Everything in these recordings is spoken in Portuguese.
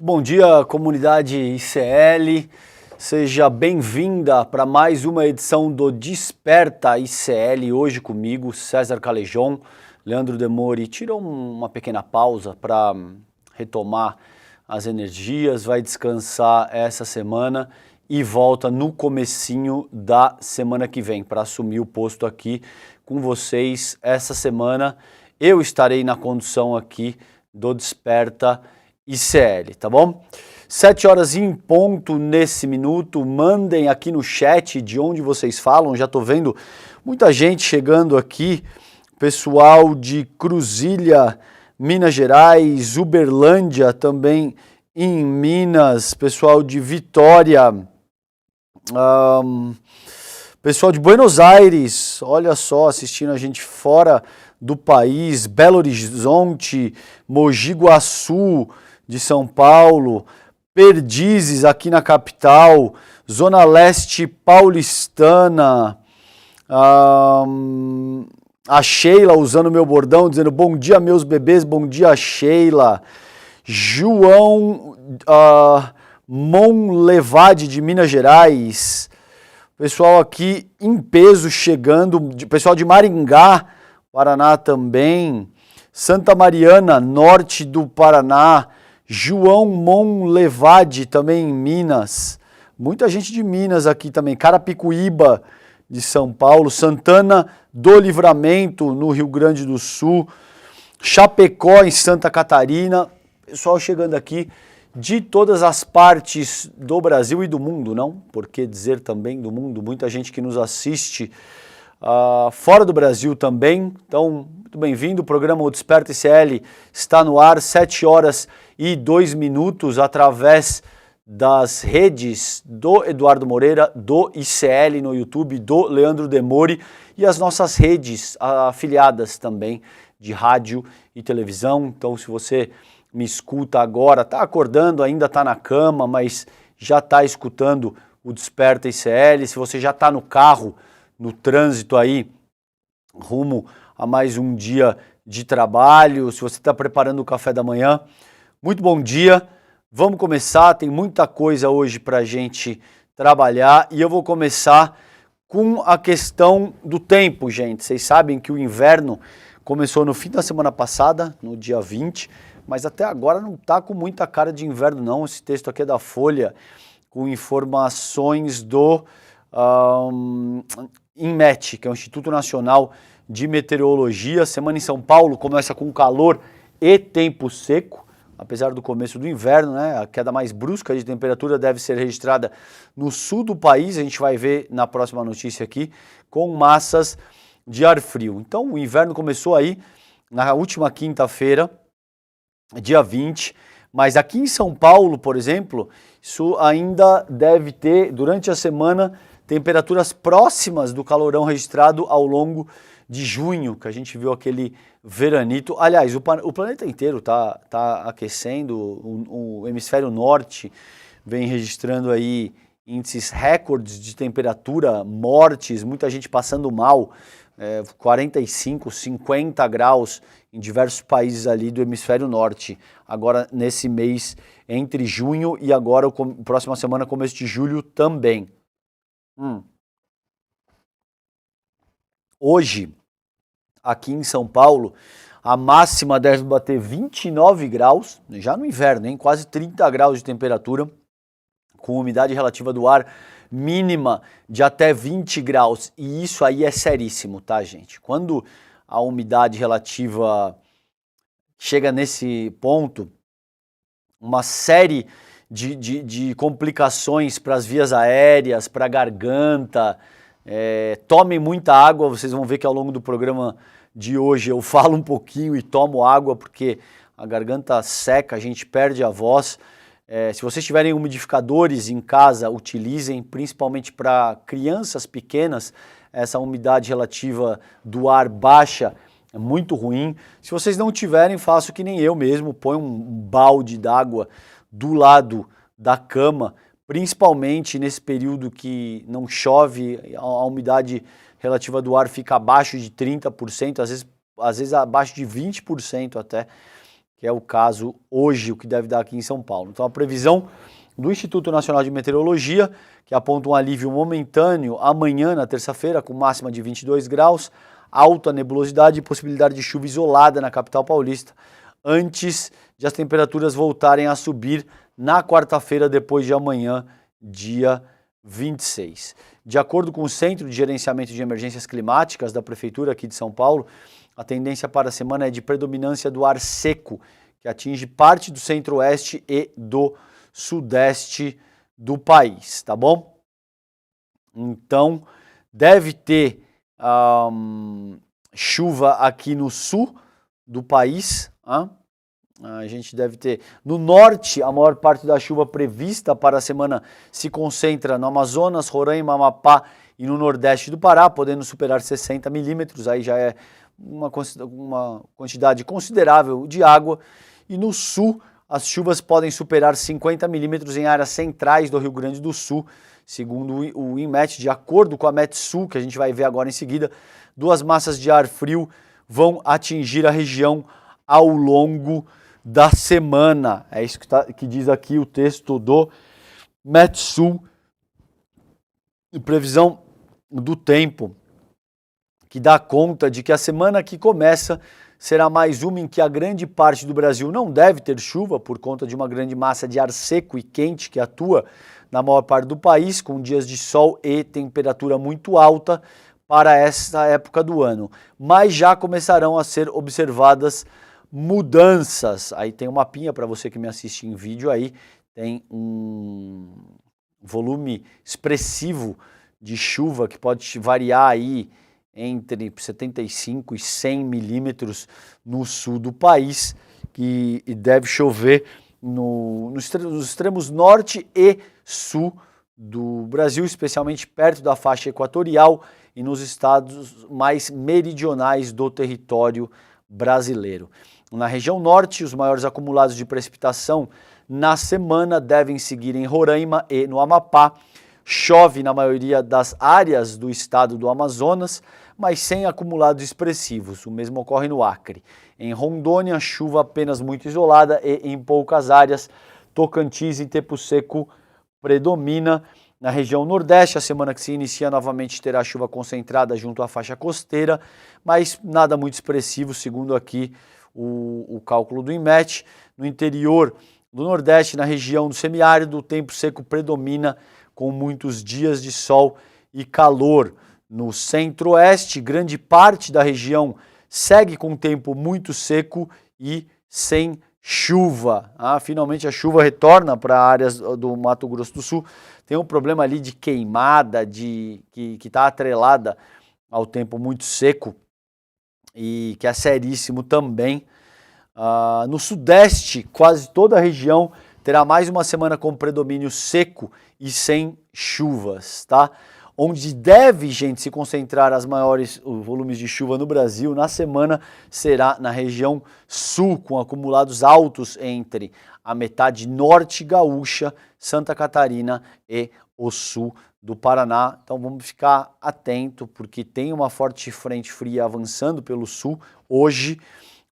Bom dia, comunidade ICL. Seja bem-vinda para mais uma edição do Desperta ICL. Hoje comigo, César Calejon, Leandro Demori. Tirou uma pequena pausa para retomar as energias, vai descansar essa semana e volta no comecinho da semana que vem para assumir o posto aqui com vocês essa semana. Eu estarei na condução aqui do Desperta ICL, tá bom? 7 horas em ponto nesse minuto, mandem aqui no chat de onde vocês falam, já tô vendo muita gente chegando aqui, pessoal de Cruzília, Minas Gerais, Uberlândia também em Minas, pessoal de Vitória, pessoal de Buenos Aires, olha só, assistindo a gente fora do país, Belo Horizonte, Mogi Guaçu, de São Paulo, Perdizes aqui na capital, Zona Leste paulistana, a Sheila usando meu bordão, dizendo bom dia meus bebês, bom dia Sheila, João Monlevade de Minas Gerais, pessoal aqui em peso chegando, pessoal de Maringá, Paraná também, Santa Mariana, norte do Paraná, João Monlevade também em Minas, muita gente de Minas aqui também, Carapicuíba de São Paulo, Santana do Livramento no Rio Grande do Sul, Chapecó em Santa Catarina, pessoal chegando aqui de todas as partes do Brasil e do mundo, não? Por que dizer também do mundo? Muita gente que nos assiste fora do Brasil também, então muito bem-vindo, o programa O Desperta ICL está no ar, 7 horas e 2 minutos, através das redes do Eduardo Moreira, do ICL no YouTube, do Leandro Demori e as nossas redes afiliadas também de rádio e televisão. Então se você me escuta agora, está acordando, ainda está na cama, mas já está escutando o Desperta ICL, se você já está no carro, no trânsito aí, rumo a mais um dia de trabalho, se você está preparando o café da manhã, muito bom dia, vamos começar, tem muita coisa hoje para a gente trabalhar e eu vou começar com a questão do tempo, gente. Vocês sabem que o inverno começou no fim da semana passada, no dia 20, mas até agora não está com muita cara de inverno não, esse texto aqui é da Folha, com informações do INMET, que é o Instituto Nacional de Meteorologia. Semana em São Paulo começa com calor e tempo seco, apesar do começo do inverno, né? A queda mais brusca de temperatura deve ser registrada no sul do país, a gente vai ver na próxima notícia aqui, com massas de ar frio. Então o inverno começou aí na última quinta-feira, dia 20, mas aqui em São Paulo, por exemplo, isso ainda deve ter, durante a semana, temperaturas próximas do calorão registrado ao longo de junho, que a gente viu aquele veranito. Aliás, o planeta inteiro tá aquecendo, o hemisfério norte vem registrando aí índices recordes de temperatura, mortes, muita gente passando mal, 45, 50 graus em diversos países ali do hemisfério norte. Agora, nesse mês, entre junho e agora, próxima semana, começo de julho também. Hoje, aqui em São Paulo, a máxima deve bater 29 graus, já no inverno, hein? Quase 30 graus de temperatura, com umidade relativa do ar mínima de até 20 graus. E isso aí é seríssimo, tá, gente? Quando a umidade relativa chega nesse ponto, uma série de complicações para as vias aéreas, para a garganta, tomem muita água, vocês vão ver que ao longo do programa de hoje eu falo um pouquinho e tomo água porque a garganta seca, a gente perde a voz. Se vocês tiverem umidificadores em casa, utilizem, principalmente para crianças pequenas, essa umidade relativa do ar baixa é muito ruim. Se vocês não tiverem, façam que nem eu mesmo, põe um balde d'água do lado da cama, principalmente nesse período que não chove, a umidade relativa do ar fica abaixo de 30%, às vezes abaixo de 20% até, que é o caso hoje, o que deve dar aqui em São Paulo. Então a previsão do Instituto Nacional de Meteorologia, que aponta um alívio momentâneo amanhã, na terça-feira, com máxima de 22 graus, alta nebulosidade e possibilidade de chuva isolada na capital paulista, antes de as temperaturas voltarem a subir na quarta-feira, depois de amanhã, dia 26. De acordo com o Centro de Gerenciamento de Emergências Climáticas da Prefeitura aqui de São Paulo, a tendência para a semana é de predominância do ar seco, que atinge parte do centro-oeste e do sudeste do país, tá bom? Então, deve ter chuva aqui no sul do país, a gente deve ter no norte, a maior parte da chuva prevista para a semana se concentra no Amazonas, Roraima, Amapá e no nordeste do Pará, podendo superar 60 milímetros, aí já é uma quantidade considerável de água, e no sul as chuvas podem superar 50 milímetros em áreas centrais do Rio Grande do Sul, segundo o INMET. De acordo com a Metsul, que a gente vai ver agora em seguida, duas massas de ar frio vão atingir a região ao longo da semana. É isso que diz aqui o texto do Metsul, previsão do tempo, que dá conta de que a semana que começa será mais uma em que a grande parte do Brasil não deve ter chuva por conta de uma grande massa de ar seco e quente que atua na maior parte do país, com dias de sol e temperatura muito alta para essa época do ano. Mas já começarão a ser observadas mudanças. Aí tem um mapinha para você que me assiste em vídeo aí, tem um volume expressivo de chuva que pode variar aí entre 75 e 100 milímetros no sul do país, que deve chover nos extremos norte e sul do Brasil, especialmente perto da faixa equatorial e nos estados mais meridionais do território brasileiro. Na região norte, os maiores acumulados de precipitação na semana devem seguir em Roraima e no Amapá. Chove na maioria das áreas do estado do Amazonas, mas sem acumulados expressivos. O mesmo ocorre no Acre. Em Rondônia, chuva apenas muito isolada e em poucas áreas. Tocantins e Tempo Seco predomina. Na região nordeste, a semana que se inicia novamente terá chuva concentrada junto à faixa costeira, mas nada muito expressivo, segundo aqui o cálculo do INMET. No interior do nordeste, na região do semiárido, o tempo seco predomina com muitos dias de sol e calor. No centro-oeste, grande parte da região segue com tempo muito seco e sem chuva. Finalmente a chuva retorna para áreas do Mato Grosso do Sul. Tem um problema ali de queimada, que está atrelada ao tempo muito seco e que é seríssimo também. No sudeste, quase toda a região terá mais uma semana com predomínio seco e sem chuvas, tá? Onde deve, gente, se concentrar os volumes de chuva no Brasil na semana será na região sul, com acumulados altos entre a metade norte gaúcha, Santa Catarina e o sul do Paraná. Então vamos ficar atento, porque tem uma forte frente fria avançando pelo sul hoje,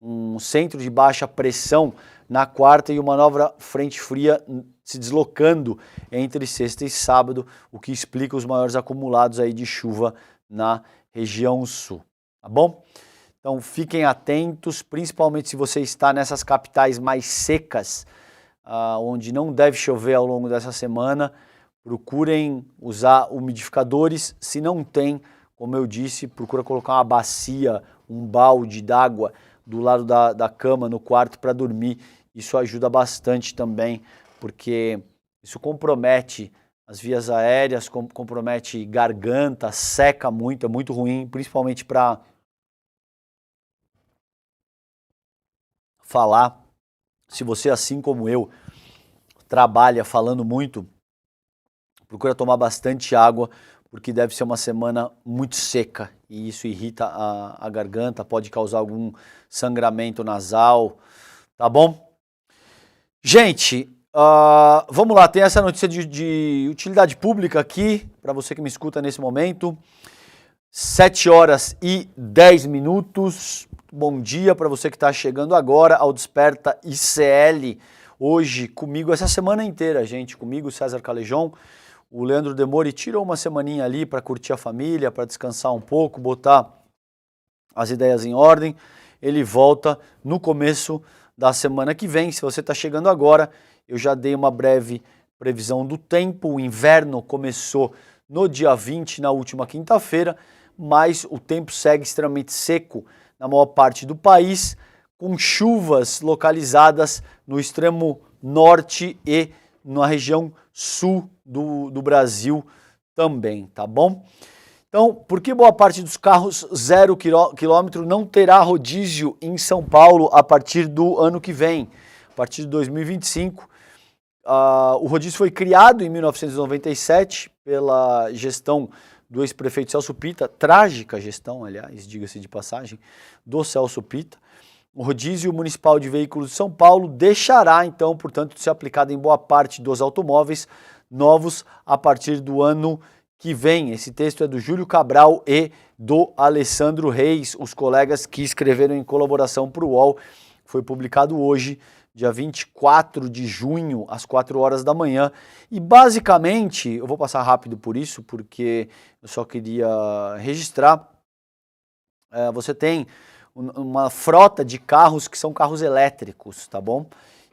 um centro de baixa pressão na quarta e uma nova frente fria se deslocando entre sexta e sábado, o que explica os maiores acumulados aí de chuva na região sul, tá bom? Então fiquem atentos, principalmente se você está nessas capitais mais secas, onde não deve chover ao longo dessa semana. Procurem usar umidificadores, se não tem, como eu disse, procura colocar uma bacia, um balde d'água do lado da cama, no quarto, para dormir. Isso ajuda bastante também, porque isso compromete as vias aéreas, compromete garganta, seca muito, é muito ruim, principalmente para falar. Se você, assim como eu, trabalha falando muito, procura tomar bastante água, porque deve ser uma semana muito seca e isso irrita a garganta, pode causar algum sangramento nasal, tá bom? Gente, vamos lá, tem essa notícia de utilidade pública aqui, para você que me escuta nesse momento. 7 horas e 10 minutos. bom dia para você que está chegando agora ao Desperta ICL. Hoje comigo, essa semana inteira, gente, comigo César Calejon, o Leandro Demori tirou uma semaninha ali para curtir a família, para descansar um pouco, botar as ideias em ordem. Ele volta no começo da semana que vem. Se você está chegando agora, eu já dei uma breve previsão do tempo. O inverno começou no dia 20, na última quinta-feira, mas o tempo segue extremamente seco na maior parte do país, com chuvas localizadas no extremo norte e na região sul do Brasil também, tá bom? Então, por que boa parte dos carros 0 km não terá rodízio em São Paulo a partir do ano que vem, a partir de 2025? O rodízio foi criado em 1997 pela gestão do ex-prefeito Celso Pitta, trágica gestão, aliás, diga-se de passagem, do Celso Pitta. O rodízio municipal de veículos de São Paulo deixará, então, portanto, de ser aplicado em boa parte dos automóveis novos a partir do ano que vem. Esse texto é do Júlio Cabral e do Alessandro Reis, os colegas que escreveram em colaboração para o UOL. Foi publicado hoje, dia 24 de junho, às 4 horas da manhã. E basicamente, eu vou passar rápido por isso, porque eu só queria registrar, você tem uma frota de carros que são carros elétricos, tá bom?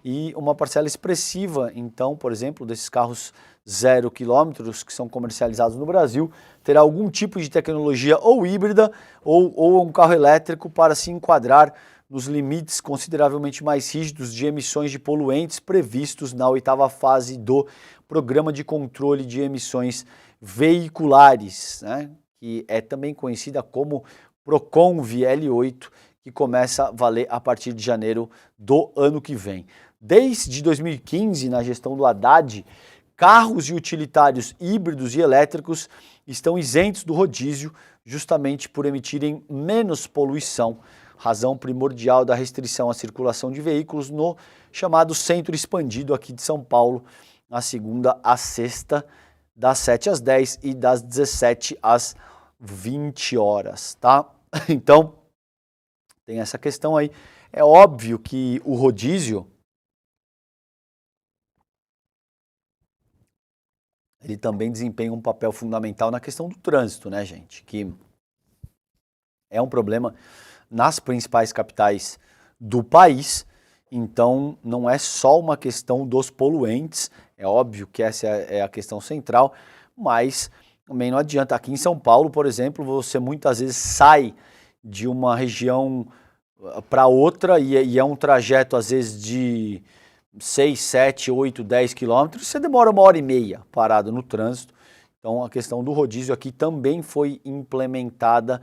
E uma parcela expressiva, então, por exemplo, desses carros 0 km que são comercializados no Brasil, terá algum tipo de tecnologia ou híbrida ou um carro elétrico para se enquadrar nos limites consideravelmente mais rígidos de emissões de poluentes previstos na 8ª fase do Programa de Controle de Emissões Veiculares, né? Que é também conhecida como Proconv L8, que começa a valer a partir de janeiro do ano que vem. Desde 2015, na gestão do Haddad, carros e utilitários híbridos e elétricos estão isentos do rodízio, justamente por emitirem menos poluição, razão primordial da restrição à circulação de veículos no chamado Centro Expandido aqui de São Paulo, na segunda à sexta, das 7 às 10 e das 17 às 20 horas, tá? Então, tem essa questão aí. É óbvio que o rodízio, ele também desempenha um papel fundamental na questão do trânsito, né, gente? Que é um problema nas principais capitais do país, então não é só uma questão dos poluentes, é óbvio que essa é a questão central, mas também não adianta. Aqui em São Paulo, por exemplo, você muitas vezes sai de uma região para outra e é um trajeto às vezes de 6, 7, 8, 10 quilômetros, você demora 1h30 parado no trânsito. Então a questão do rodízio aqui também foi implementada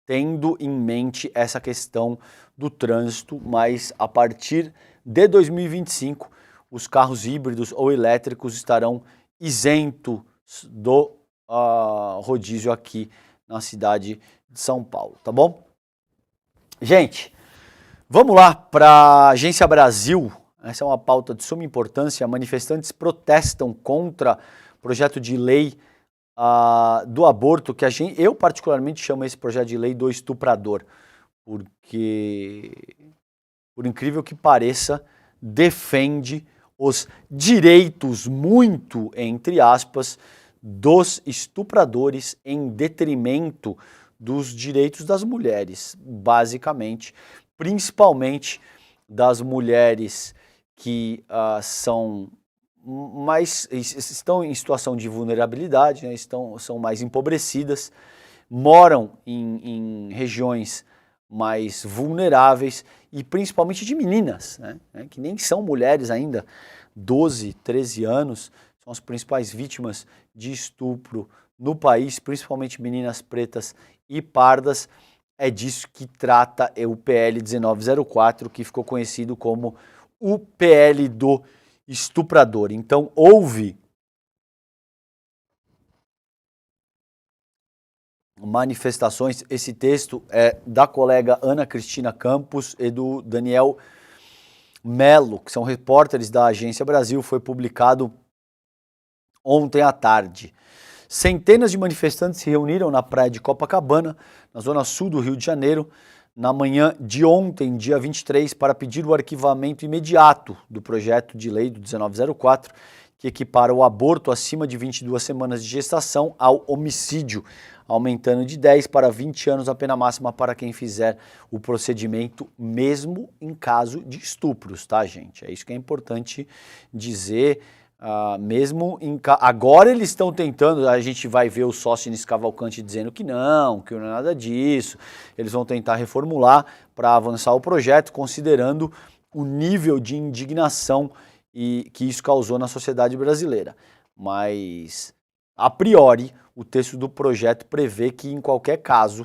tendo em mente essa questão do trânsito, mas a partir de 2025 os carros híbridos ou elétricos estarão isentos do rodízio aqui na cidade de São Paulo, tá bom? Gente, vamos lá para a Agência Brasil. Essa é uma pauta de suma importância. Manifestantes protestam contra projeto de lei do aborto, que eu particularmente chamo esse projeto de lei do estuprador, porque, por incrível que pareça, defende os direitos, muito entre aspas, dos estupradores em detrimento dos direitos das mulheres, basicamente, principalmente das mulheres que estão em situação de vulnerabilidade, né, são mais empobrecidas, moram em regiões mais vulneráveis e principalmente de meninas, né, que nem são mulheres ainda, 12, 13 anos, são as principais vítimas de estupro no país, principalmente meninas pretas e pardas. É disso que trata o PL 1904, que ficou conhecido como o PL do estuprador. Então, houve manifestações. Esse texto é da colega Ana Cristina Campos e do Daniel Melo, que são repórteres da Agência Brasil, foi publicado ontem à tarde. Centenas de manifestantes se reuniram na praia de Copacabana, na zona sul do Rio de Janeiro, na manhã de ontem, dia 23, para pedir o arquivamento imediato do projeto de lei do 1904, que equipara o aborto acima de 22 semanas de gestação ao homicídio, aumentando de 10 para 20 anos a pena máxima para quem fizer o procedimento, mesmo em caso de estupros, tá, gente? É isso que é importante dizer. Agora eles estão tentando, a gente vai ver o Sócrates Cavalcante dizendo que não é nada disso, eles vão tentar reformular para avançar o projeto, considerando o nível de indignação que isso causou na sociedade brasileira. Mas, a priori, o texto do projeto prevê que em qualquer caso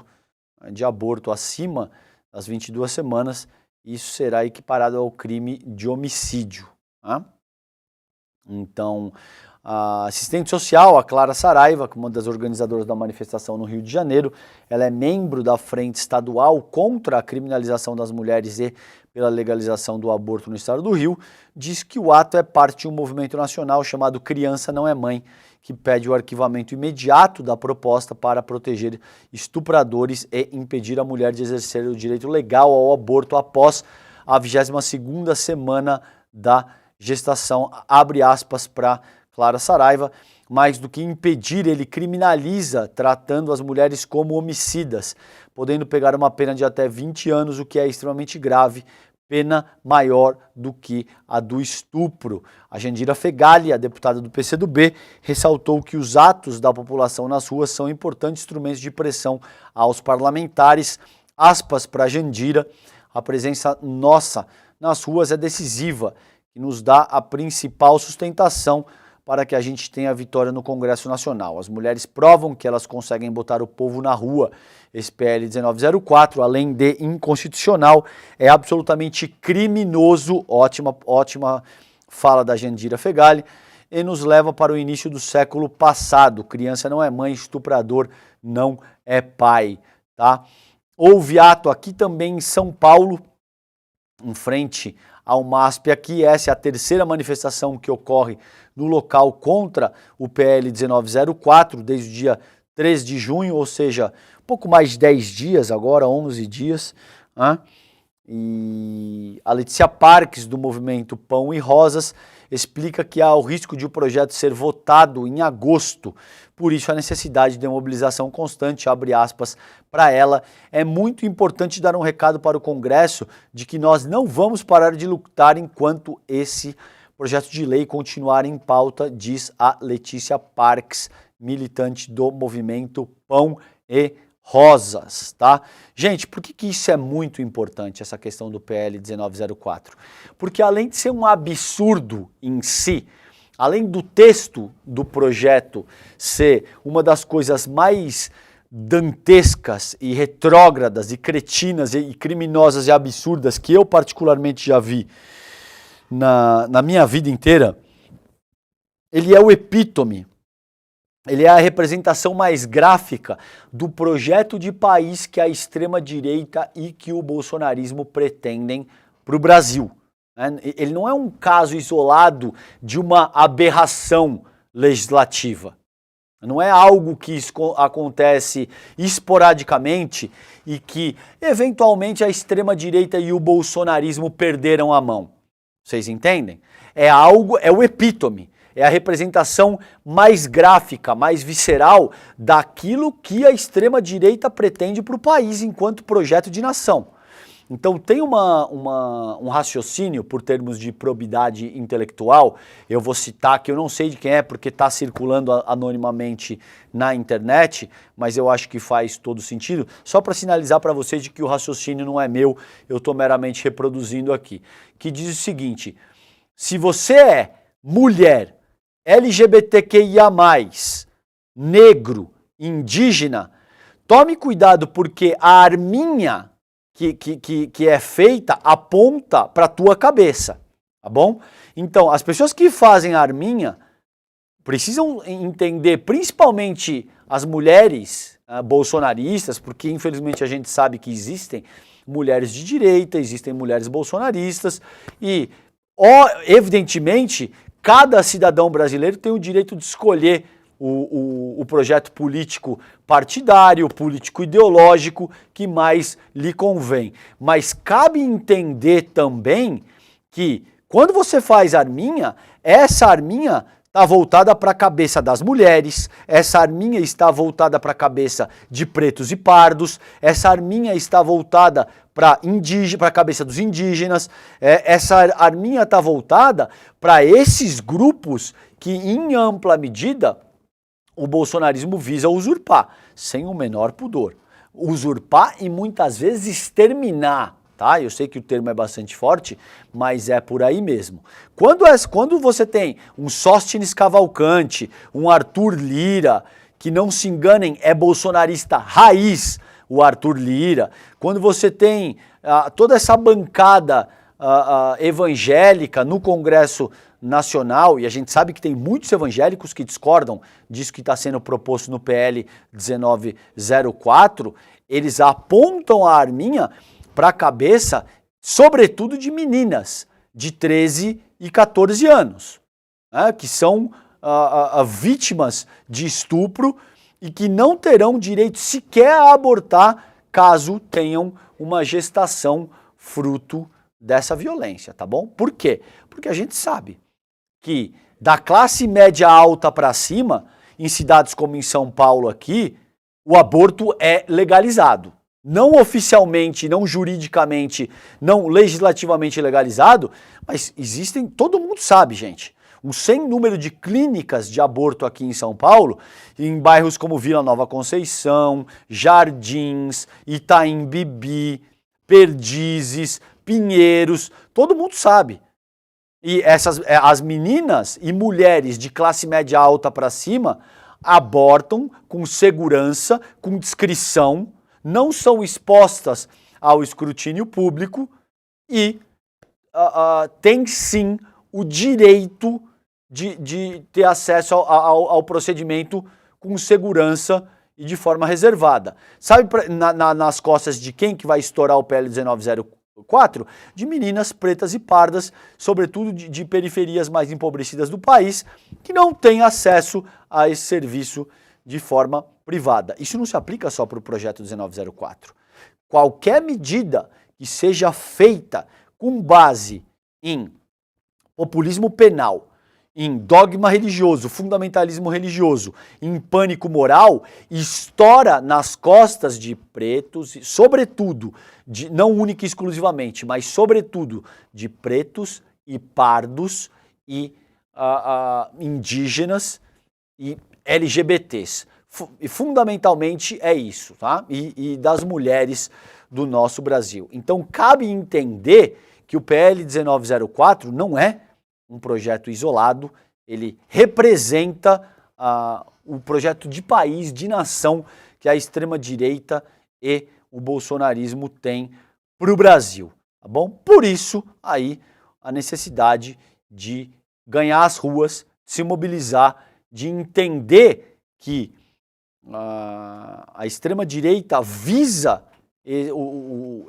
de aborto acima das 22 semanas, isso será equiparado ao crime de homicídio, tá? Então, a assistente social, a Clara Saraiva, uma das organizadoras da manifestação no Rio de Janeiro, ela é membro da Frente Estadual contra a criminalização das mulheres e pela legalização do aborto no estado do Rio, diz que o ato é parte de um movimento nacional chamado Criança Não é Mãe, que pede o arquivamento imediato da proposta para proteger estupradores e impedir a mulher de exercer o direito legal ao aborto após a 22ª semana da gestação, abre aspas para Clara Saraiva. Mais do que impedir, ele criminaliza, tratando as mulheres como homicidas, podendo pegar uma pena de até 20 anos, o que é extremamente grave, pena maior do que a do estupro. A Jandira Fegali, a deputada do PCdoB, ressaltou que os atos da população nas ruas são importantes instrumentos de pressão aos parlamentares. Aspas para Jandira, a presença nossa nas ruas é decisiva, que nos dá a principal sustentação para que a gente tenha a vitória no Congresso Nacional. As mulheres provam que elas conseguem botar o povo na rua. Esse PL 1904, além de inconstitucional, é absolutamente criminoso, ótima fala da Jandira Fegali, e nos leva para o início do século passado. Criança não é mãe, estuprador não é pai, tá? Houve ato aqui também em São Paulo, em frente ao MASP aqui. Essa é a terceira manifestação que ocorre no local contra o PL 1904, desde o dia 3 de junho, ou seja, pouco mais de 10 dias agora, 11 dias. E a Letícia Parques, do movimento Pão e Rosas, explica que há o risco de o projeto ser votado em agosto, por isso a necessidade de mobilização constante, abre aspas para ela. É muito importante dar um recado para o Congresso de que nós não vamos parar de lutar enquanto esse projeto de lei continuar em pauta, diz a Letícia Parques, militante do movimento Pão e Rosas, tá? Gente, por que isso é muito importante, essa questão do PL 1904? Porque além de ser um absurdo em si, além do texto do projeto ser uma das coisas mais dantescas e retrógradas e cretinas e criminosas e absurdas que eu particularmente já vi na minha vida inteira, ele é o epítome, ele é a representação mais gráfica do projeto de país que a extrema-direita e que o bolsonarismo pretendem para o Brasil. Ele não é um caso isolado de uma aberração legislativa. Não é algo que acontece esporadicamente e que, eventualmente, a extrema-direita e o bolsonarismo perderam a mão. Vocês entendem? É o epítome. É a representação mais gráfica, mais visceral daquilo que a extrema-direita pretende para o país enquanto projeto de nação. Então tem um raciocínio, por termos de probidade intelectual, eu vou citar, que eu não sei de quem é, porque está circulando anonimamente na internet, mas eu acho que faz todo sentido, só para sinalizar para vocês de que o raciocínio não é meu, eu estou meramente reproduzindo aqui, que diz o seguinte: se você é mulher, LGBTQIA+, negro, indígena, tome cuidado, porque a arminha que é feita aponta para a tua cabeça, tá bom? Então, as pessoas que fazem a arminha precisam entender, principalmente as mulheres bolsonaristas, porque infelizmente a gente sabe que existem mulheres de direita, existem mulheres bolsonaristas e, evidentemente, cada cidadão brasileiro tem o direito de escolher o projeto político partidário, político ideológico que mais lhe convém. Mas cabe entender também que quando você faz arminha, essa arminha está voltada para a cabeça das mulheres, essa arminha está voltada para a cabeça de pretos e pardos, essa arminha está voltada para a cabeça dos indígenas, essa arminha está voltada para esses grupos que, em ampla medida, o bolsonarismo visa usurpar, sem o menor pudor. Usurpar e muitas vezes exterminar. Tá? Eu sei que o termo é bastante forte, mas é por aí mesmo. Quando você tem um Sóstenes Cavalcante, um Arthur Lira, que não se enganem, é bolsonarista raiz, o Arthur Lira, quando você tem toda essa bancada evangélica no Congresso Nacional, e a gente sabe que tem muitos evangélicos que discordam disso que está sendo proposto no PL 1904, eles apontam a arminha para a cabeça, sobretudo de meninas de 13 e 14 anos, né, que são vítimas de estupro e que não terão direito sequer a abortar caso tenham uma gestação fruto dessa violência, tá bom? Por quê? Porque a gente sabe que da classe média alta para cima, em cidades como em São Paulo aqui, o aborto é legalizado. Não oficialmente, não juridicamente, não legislativamente legalizado, mas existem, todo mundo sabe, gente, um sem número de clínicas de aborto aqui em São Paulo, em bairros como Vila Nova Conceição, Jardins, Itaim Bibi, Perdizes, Pinheiros, todo mundo sabe. E as meninas e mulheres de classe média alta para cima abortam com segurança, com discrição, não são expostas ao escrutínio público e têm sim o direito de ter acesso ao procedimento com segurança e de forma reservada. Sabe nas costas de quem que vai estourar o PL 1904? De meninas pretas e pardas, sobretudo de periferias mais empobrecidas do país, que não têm acesso a esse serviço de forma privada. Isso não se aplica só para o projeto 1904. Qualquer medida que seja feita com base em populismo penal, em dogma religioso, fundamentalismo religioso, em pânico moral, estoura nas costas de pretos, sobretudo, não única e exclusivamente, mas sobretudo de pretos e pardos e indígenas e LGBTs. E fundamentalmente é isso, tá? E das mulheres do nosso Brasil. Então cabe entender que o PL 1904 não é um projeto isolado, ele representa o projeto de país, de nação que a extrema-direita e o bolsonarismo têm para o Brasil, tá bom? Por isso, aí, a necessidade de ganhar as ruas, se mobilizar, de entender que a extrema-direita visa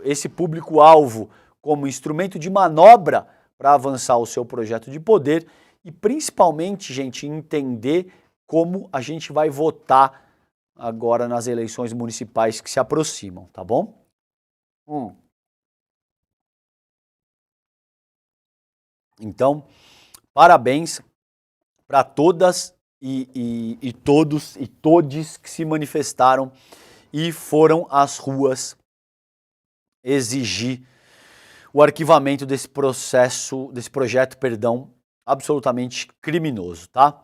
esse público-alvo como instrumento de manobra para avançar o seu projeto de poder e, principalmente, gente, entender como a gente vai votar agora nas eleições municipais que se aproximam, tá bom? Então, parabéns para todas e todos e todes que se manifestaram e foram às ruas exigir o arquivamento desse projeto, absolutamente criminoso, tá?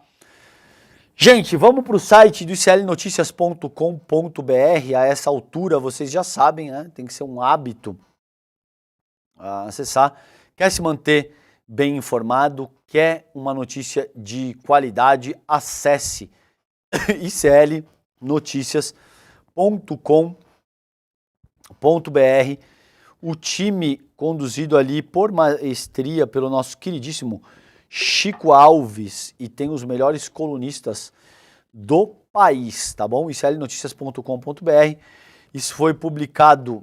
Gente, vamos para o site do iclnoticias.com.br. A essa altura, vocês já sabem, né? Tem que ser um hábito acessar. Quer se manter bem informado? Quer uma notícia de qualidade? Acesse iclnoticias.com.br. O time conduzido ali por maestria pelo nosso queridíssimo Chico Alves e tem os melhores colunistas do país, tá bom? iclnoticias.com.br. Isso foi publicado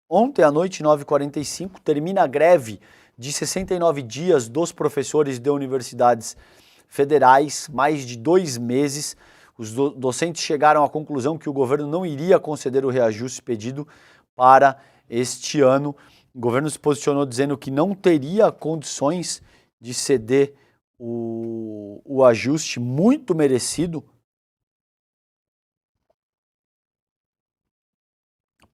ontem à noite, 9h45, termina a greve de 69 dias dos professores de universidades federais, mais de 2 meses. Os docentes chegaram à conclusão que o governo não iria conceder o reajuste pedido para este ano. O governo se posicionou dizendo que não teria condições de ceder o ajuste muito merecido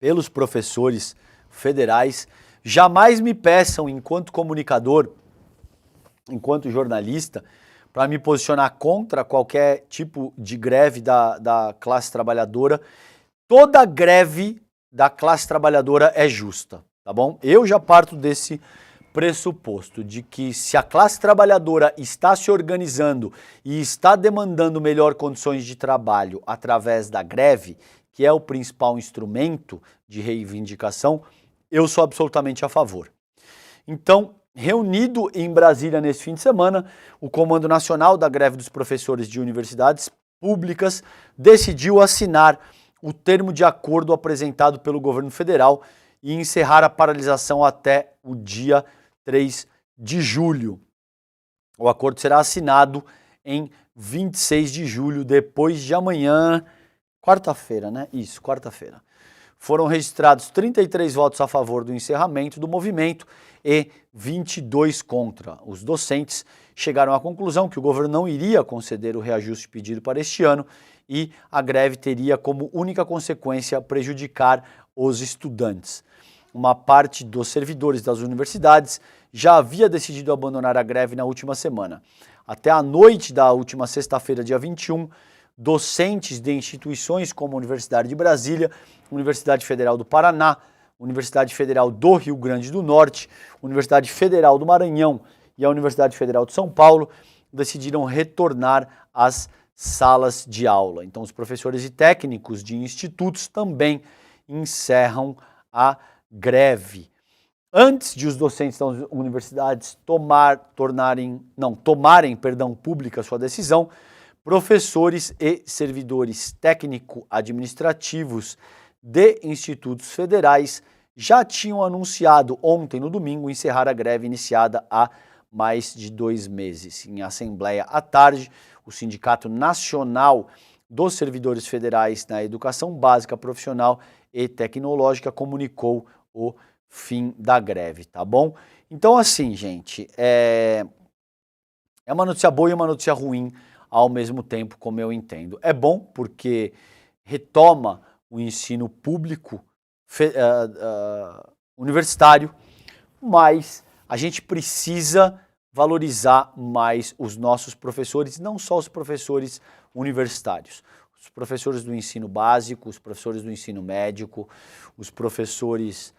pelos professores federais. Jamais me peçam, enquanto comunicador, enquanto jornalista, para me posicionar contra qualquer tipo de greve da classe trabalhadora. Toda greve da classe trabalhadora é justa, tá bom? Eu já parto desse pressuposto de que se a classe trabalhadora está se organizando e está demandando melhor condições de trabalho através da greve, que é o principal instrumento de reivindicação, eu sou absolutamente a favor. Então, reunido em Brasília nesse fim de semana, o Comando Nacional da Greve dos Professores de Universidades Públicas decidiu assinar o termo de acordo apresentado pelo governo federal e encerrar a paralisação até o dia 3 de julho. O acordo será assinado em 26 de julho, depois de amanhã, quarta-feira, né? Isso, quarta-feira. Foram registrados 33 votos a favor do encerramento do movimento e 22 contra. Os docentes chegaram à conclusão que o governo não iria conceder o reajuste pedido para este ano e a greve teria como única consequência prejudicar os estudantes. Uma parte dos servidores das universidades já havia decidido abandonar a greve na última semana. Até a noite da última sexta-feira, dia 21, docentes de instituições como a Universidade de Brasília, Universidade Federal do Paraná, Universidade Federal do Rio Grande do Norte, Universidade Federal do Maranhão e a Universidade Federal de São Paulo decidiram retornar às salas de aula. Então, os professores e técnicos de institutos também encerram a greve. Antes de os docentes das universidades tomarem pública sua decisão, professores e servidores técnico-administrativos de institutos federais já tinham anunciado ontem, no domingo, encerrar a greve iniciada há mais de 2 meses. Em assembleia à tarde, o Sindicato Nacional dos Servidores Federais na Educação Básica, Profissional e Tecnológica comunicou o fim da greve, tá bom? Então, assim, gente, é uma notícia boa e uma notícia ruim ao mesmo tempo, como eu entendo. É bom porque retoma o ensino público universitário, mas a gente precisa valorizar mais os nossos professores, não só os professores universitários, os professores do ensino básico, os professores do ensino médico, os professores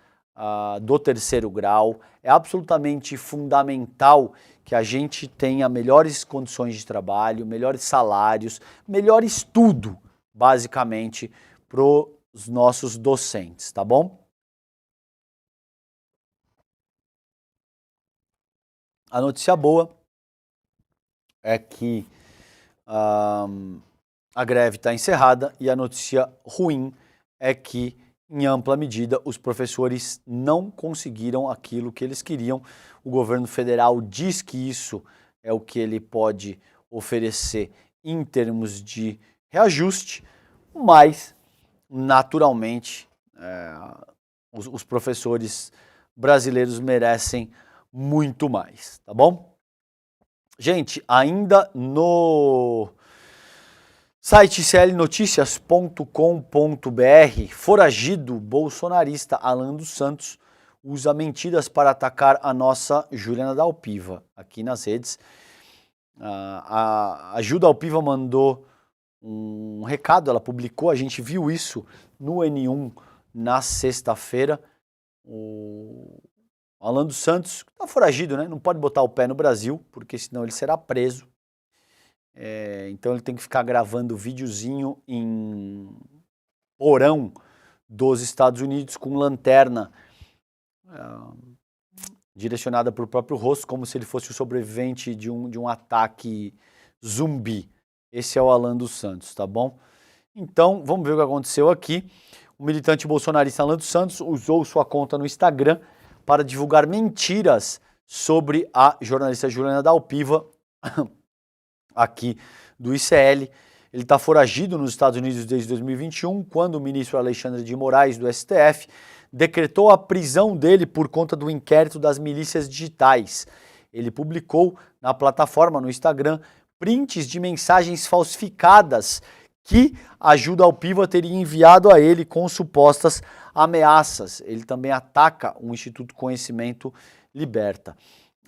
do terceiro grau. É absolutamente fundamental que a gente tenha melhores condições de trabalho, melhores salários, melhor estudo, basicamente, para os nossos docentes, tá bom? A notícia boa é que a greve está encerrada e a notícia ruim é que, em ampla medida, os professores não conseguiram aquilo que eles queriam. O governo federal diz que isso é o que ele pode oferecer em termos de reajuste, mas, naturalmente, os professores brasileiros merecem muito mais, tá bom? Gente, ainda no site clnoticias.com.br, foragido bolsonarista Alan dos Santos usa mentiras para atacar a nossa Juliana Dalpiva aqui nas redes. A Ju Dalpiva mandou um recado, ela publicou, a gente viu isso no N1 na sexta-feira. O Alan dos Santos está foragido, né? Não pode botar o pé no Brasil, porque senão ele será preso. Então ele tem que ficar gravando videozinho em porão dos Estados Unidos com lanterna direcionada para o próprio rosto, como se ele fosse o sobrevivente de um ataque zumbi. Esse é o Alan dos Santos, tá bom? Então, vamos ver o que aconteceu aqui. O militante bolsonarista Alan dos Santos usou sua conta no Instagram para divulgar mentiras sobre a jornalista Juliana Dalpiva, aqui do ICL. Ele está foragido nos Estados Unidos desde 2021, quando o ministro Alexandre de Moraes, do STF, decretou a prisão dele por conta do inquérito das milícias digitais. Ele publicou na plataforma, no Instagram, prints de mensagens falsificadas que a Ajuda ao Piva teria enviado a ele com supostas ameaças. Ele também ataca o Instituto Conhecimento Liberta.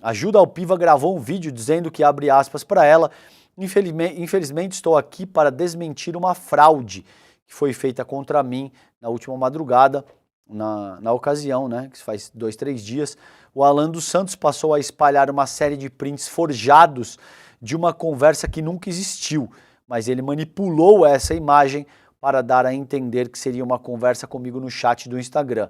A Ajuda ao Piva gravou um vídeo dizendo que, abre aspas para ela, infelizmente estou aqui para desmentir uma fraude que foi feita contra mim na última madrugada, na ocasião, né, que faz 2, 3 dias, o Alan dos Santos passou a espalhar uma série de prints forjados de uma conversa que nunca existiu, mas ele manipulou essa imagem para dar a entender que seria uma conversa comigo no chat do Instagram.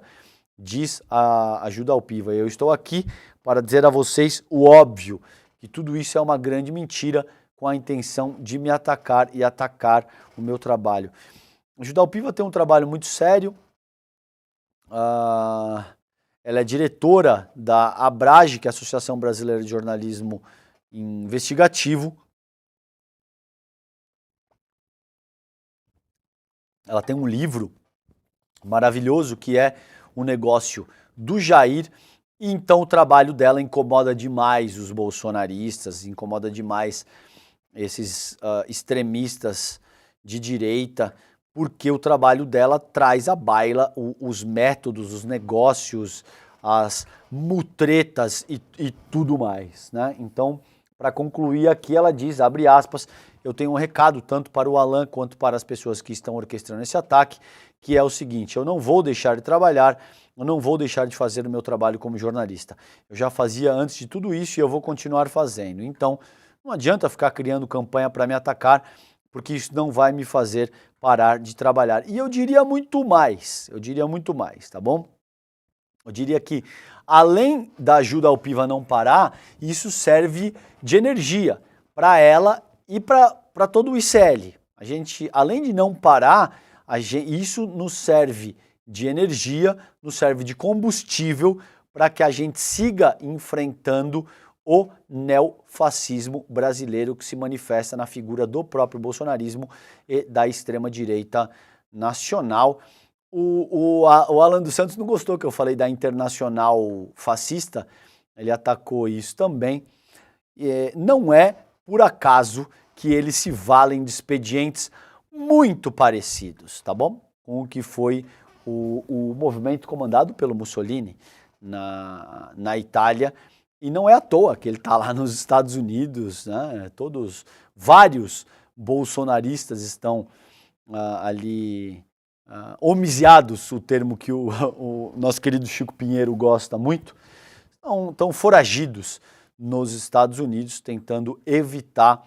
Diz a Ajuda ao Piva. Eu estou aqui para dizer a vocês o óbvio, que tudo isso é uma grande mentira com a intenção de me atacar e atacar o meu trabalho. A Ajuda ao Piva tem um trabalho muito sério. Ela é diretora da ABRAGE, que é a Associação Brasileira de Jornalismo Investigativo. Ela tem um livro maravilhoso que é O Negócio do Jair. E então o trabalho dela incomoda demais os bolsonaristas, incomoda demais esses extremistas de direita, porque o trabalho dela traz à baila os métodos, os negócios, as mutretas e tudo mais, né? Então, para concluir aqui, ela diz, abre aspas, eu tenho um recado tanto para o Alan quanto para as pessoas que estão orquestrando esse ataque, que é o seguinte, eu não vou deixar de trabalhar, eu não vou deixar de fazer o meu trabalho como jornalista. Eu já fazia antes de tudo isso e eu vou continuar fazendo. Então, não adianta ficar criando campanha para me atacar, porque isso não vai me fazer parar de trabalhar. E eu diria muito mais, tá bom? Eu diria que, além da Ajuda ao Piva não parar, isso serve de energia para ela e para todo o ICL. A gente, além de não parar, isso nos serve de energia, nos serve de combustível para que a gente siga enfrentando o neofascismo brasileiro que se manifesta na figura do próprio bolsonarismo e da extrema-direita nacional. O Alan dos Santos não gostou que eu falei da internacional fascista, ele atacou isso também. Não é por acaso que eles se valem de expedientes muito parecidos, tá bom? Com o que foi o movimento comandado pelo Mussolini na Itália. E não é à toa que ele está lá nos Estados Unidos, né? Vários bolsonaristas estão ali homiziados, o termo que o nosso querido Chico Pinheiro gosta muito, estão foragidos nos Estados Unidos, tentando evitar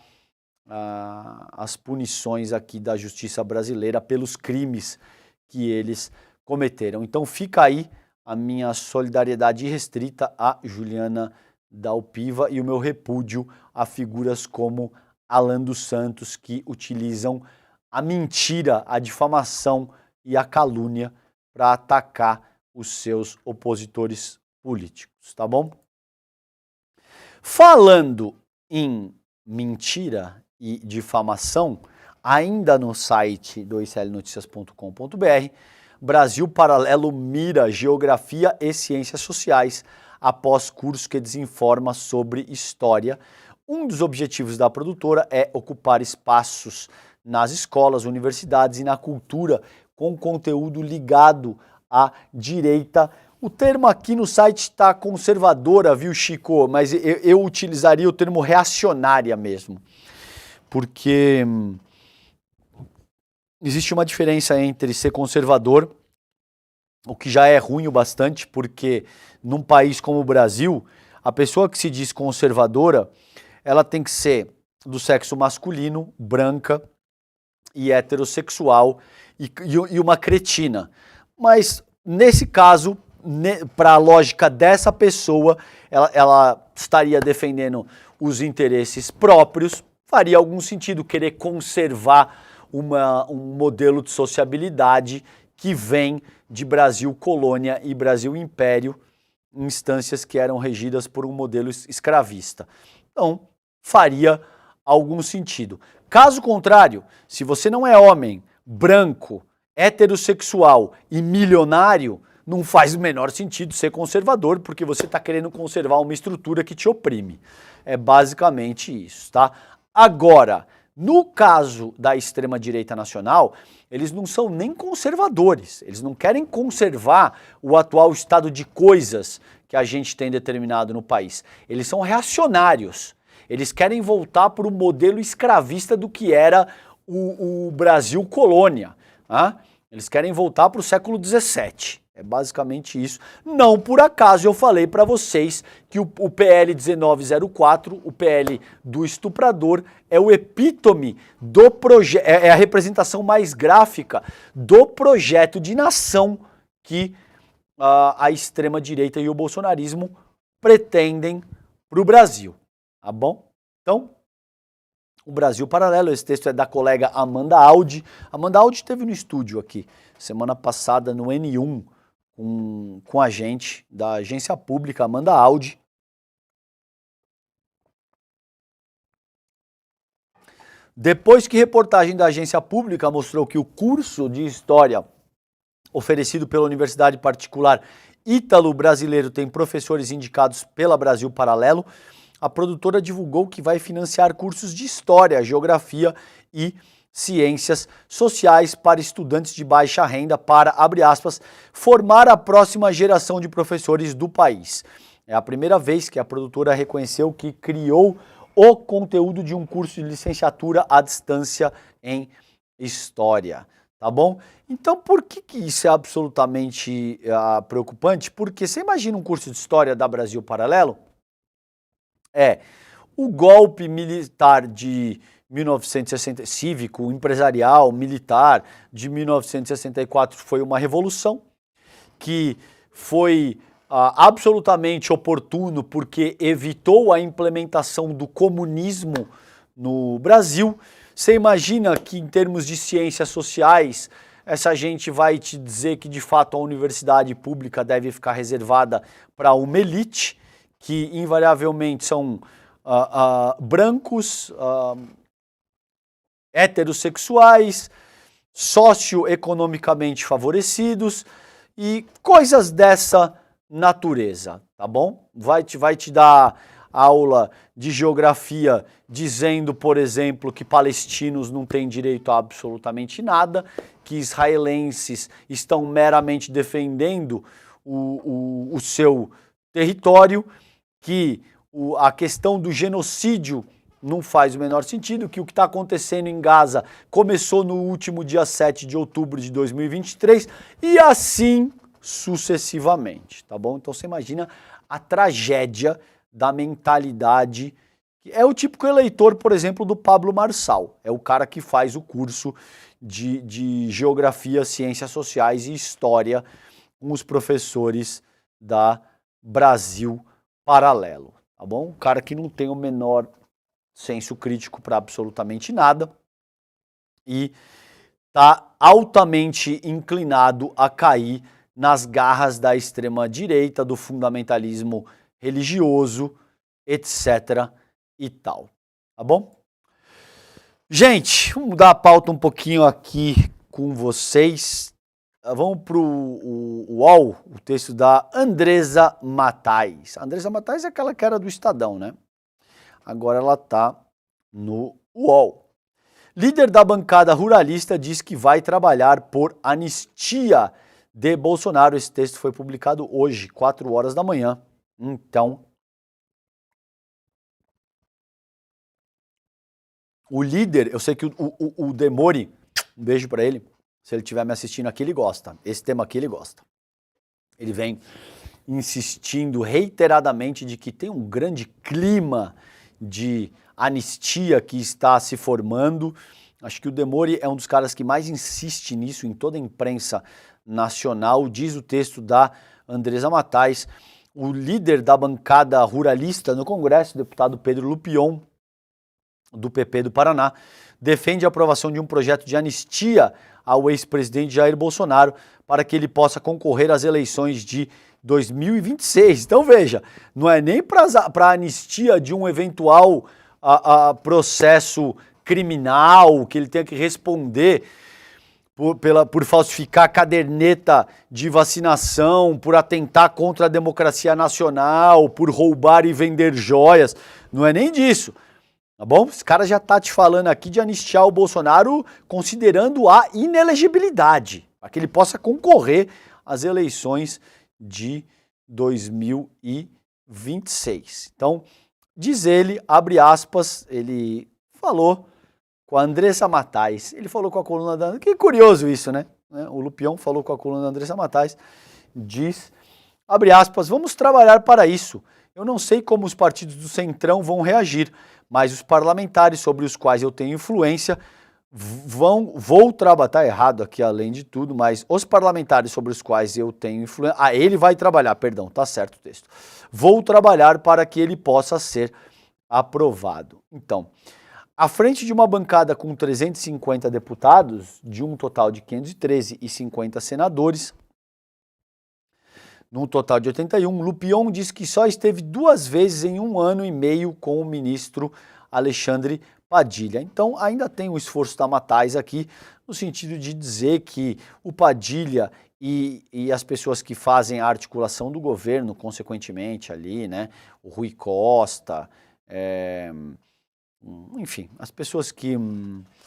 as punições aqui da justiça brasileira pelos crimes que eles cometeram. Então fica aí a minha solidariedade irrestrita a Juliana Dal Piva e o meu repúdio a figuras como Alan dos Santos, que utilizam a mentira, a difamação e a calúnia para atacar os seus opositores políticos, tá bom? Falando em mentira e difamação, ainda no site do iclnoticias.com.br, Brasil Paralelo mira Geografia e Ciências Sociais após curso que desinforma sobre história. Um dos objetivos da produtora é ocupar espaços nas escolas, universidades e na cultura com conteúdo ligado à direita. O termo aqui no site está conservadora, viu, Chico? Mas eu utilizaria o termo reacionária mesmo, porque existe uma diferença entre ser conservador, o que já é ruim o bastante, porque num país como o Brasil, a pessoa que se diz conservadora, ela tem que ser do sexo masculino, branca e heterossexual e uma cretina. Mas nesse caso, para a lógica dessa pessoa, ela estaria defendendo os interesses próprios, faria algum sentido querer conservar um modelo de sociabilidade que vem de Brasil colônia e Brasil império, instâncias que eram regidas por um modelo escravista. Então, faria algum sentido. Caso contrário, se você não é homem, branco, heterossexual e milionário, não faz o menor sentido ser conservador, porque você está querendo conservar uma estrutura que te oprime. É basicamente isso, tá? Agora, no caso da extrema-direita nacional, eles não são nem conservadores, eles não querem conservar o atual estado de coisas que a gente tem determinado no país. Eles são reacionários, eles querem voltar para o modelo escravista do que era o Brasil colônia. Tá? Eles querem voltar para o século XVII. É basicamente isso. Não por acaso eu falei para vocês que o PL 1904, o PL do estuprador, é o epítome do projeto, é a representação mais gráfica do projeto de nação que a extrema-direita e o bolsonarismo pretendem para o Brasil. Tá bom? Então, o Brasil Paralelo, esse texto é da colega Amanda Audi. Amanda Audi esteve no estúdio aqui semana passada no N1 com a gente da agência pública Amanda Audi. Depois que reportagem da agência pública mostrou que o curso de História oferecido pela Universidade Particular Ítalo Brasileiro tem professores indicados pela Brasil Paralelo, a produtora divulgou que vai financiar cursos de História, Geografia e Ciências Sociais para estudantes de baixa renda para, abre aspas, formar a próxima geração de professores do país. É a primeira vez que a produtora reconheceu que criou o conteúdo de um curso de licenciatura à distância em História. Tá bom? Então, por que isso é absolutamente preocupante? Porque você imagina um curso de História da Brasil Paralelo? O golpe militar de 1960, cívico, empresarial, militar, de 1964 foi uma revolução que foi absolutamente oportuno porque evitou a implementação do comunismo no Brasil. Você imagina que em termos de ciências sociais, essa gente vai te dizer que de fato a universidade pública deve ficar reservada para uma elite, que invariavelmente são brancos, heterossexuais, socioeconomicamente favorecidos e coisas dessa natureza, tá bom? Vai te dar aula de geografia dizendo, por exemplo, que palestinos não têm direito a absolutamente nada, que israelenses estão meramente defendendo o seu território, que a questão do genocídio não faz o menor sentido, que o que está acontecendo em Gaza começou no último dia 7 de outubro de 2023 e assim sucessivamente, tá bom? Então você imagina a tragédia da mentalidade. É o típico eleitor, por exemplo, do Pablo Marçal. É o cara que faz o curso de Geografia, Ciências Sociais e História com os professores da Brasil Paralelo, tá bom? O cara que não tem o menor senso crítico para absolutamente nada e está altamente inclinado a cair nas garras da extrema-direita, do fundamentalismo religioso, etc. e tal, tá bom? Gente, vamos mudar a pauta um pouquinho aqui com vocês. Vamos para o UOL, o texto da Andresa Matais. A Andresa Matais é aquela que era do Estadão, né? Agora ela está no UOL. Líder da bancada ruralista diz que vai trabalhar por anistia de Bolsonaro. Esse texto foi publicado hoje, 4 horas da manhã. Então, o líder, eu sei que o Demori, um beijo para ele, se ele estiver me assistindo aqui, ele gosta. Esse tema aqui ele gosta. Ele vem insistindo reiteradamente de que tem um grande clima de anistia que está se formando. Acho que o Demori é um dos caras que mais insiste nisso em toda a imprensa nacional. Diz o texto da Andresa Matais. O líder da bancada ruralista no Congresso, o deputado Pedro Lupion, do PP do Paraná, defende a aprovação de um projeto de anistia ao ex-presidente Jair Bolsonaro para que ele possa concorrer às eleições de 2026. Então veja, não é nem para a anistia de um eventual a processo criminal, que ele tenha que responder por falsificar caderneta de vacinação, por atentar contra a democracia nacional, por roubar e vender joias. Não é nem disso. Tá bom? Esse cara já tá te falando aqui de anistiar o Bolsonaro considerando a inelegibilidade, para que ele possa concorrer às eleições de 2026. Então, diz ele, abre aspas, ele falou com a Andressa Matais, ele falou com a coluna da... Que curioso isso, né? O Lupion falou com a coluna da Andressa Matais, diz, abre aspas, vamos trabalhar para isso. Eu não sei como os partidos do Centrão vão reagir, mas os parlamentares sobre os quais eu tenho influência vou trabalhar, tá errado aqui além de tudo, mas os parlamentares sobre os quais eu tenho influência, ele vai trabalhar, perdão, tá certo o texto, vou trabalhar para que ele possa ser aprovado. Então, à frente de uma bancada com 350 deputados, de um total de 513 e 50 senadores, num total de 81, Lupion diz que só esteve 2 vezes em 1 ano e meio com o ministro Alexandre Padilha. Então ainda tem um esforço da Matais aqui, no sentido de dizer que o Padilha e as pessoas que fazem a articulação do governo, consequentemente ali, né, o Rui Costa, enfim, as pessoas que,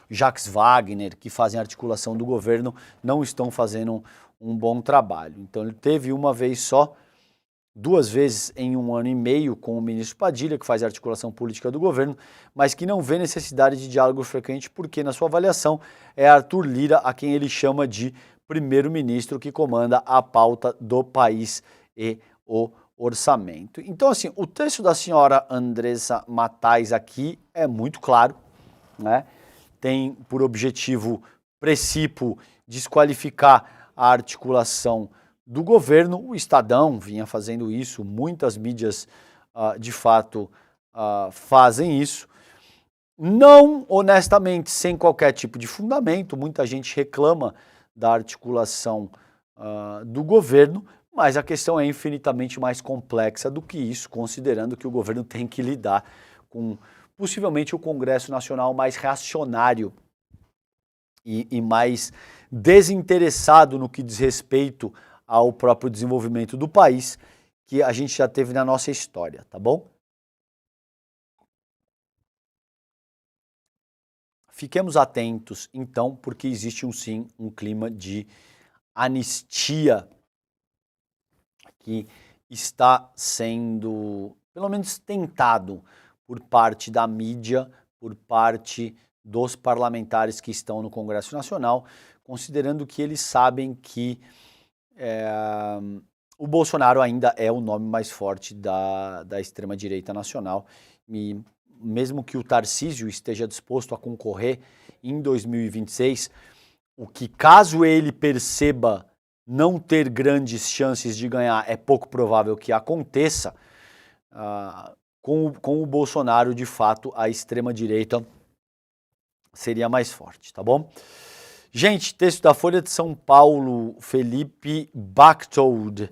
Jacques Wagner, que fazem a articulação do governo, não estão fazendo um bom trabalho. Então ele teve uma vez só, 2 vezes em 1 ano e meio com o ministro Padilha, que faz a articulação política do governo, mas que não vê necessidade de diálogo frequente porque, na sua avaliação, é Arthur Lira a quem ele chama de primeiro-ministro que comanda a pauta do país e o orçamento. Então, assim, o texto da senhora Andressa Matais aqui é muito claro, né? Tem por objetivo princípio desqualificar a articulação do governo. O Estadão vinha fazendo isso, muitas mídias de fato fazem isso, não honestamente, sem qualquer tipo de fundamento. Muita gente reclama da articulação do governo, mas a questão é infinitamente mais complexa do que isso, considerando que o governo tem que lidar com possivelmente o Congresso Nacional mais reacionário e mais desinteressado no que diz respeito ao próprio desenvolvimento do país, que a gente já teve na nossa história, tá bom? Fiquemos atentos, então, porque existe sim um clima de anistia que está sendo, pelo menos, tentado por parte da mídia, por parte dos parlamentares que estão no Congresso Nacional, considerando que eles sabem que o Bolsonaro ainda é o nome mais forte da extrema-direita nacional, e mesmo que o Tarcísio esteja disposto a concorrer em 2026, o que, caso ele perceba não ter grandes chances de ganhar, é pouco provável que aconteça, com o Bolsonaro, de fato, a extrema-direita seria mais forte, tá bom? Gente, texto da Folha de São Paulo, Felipe Bachtold,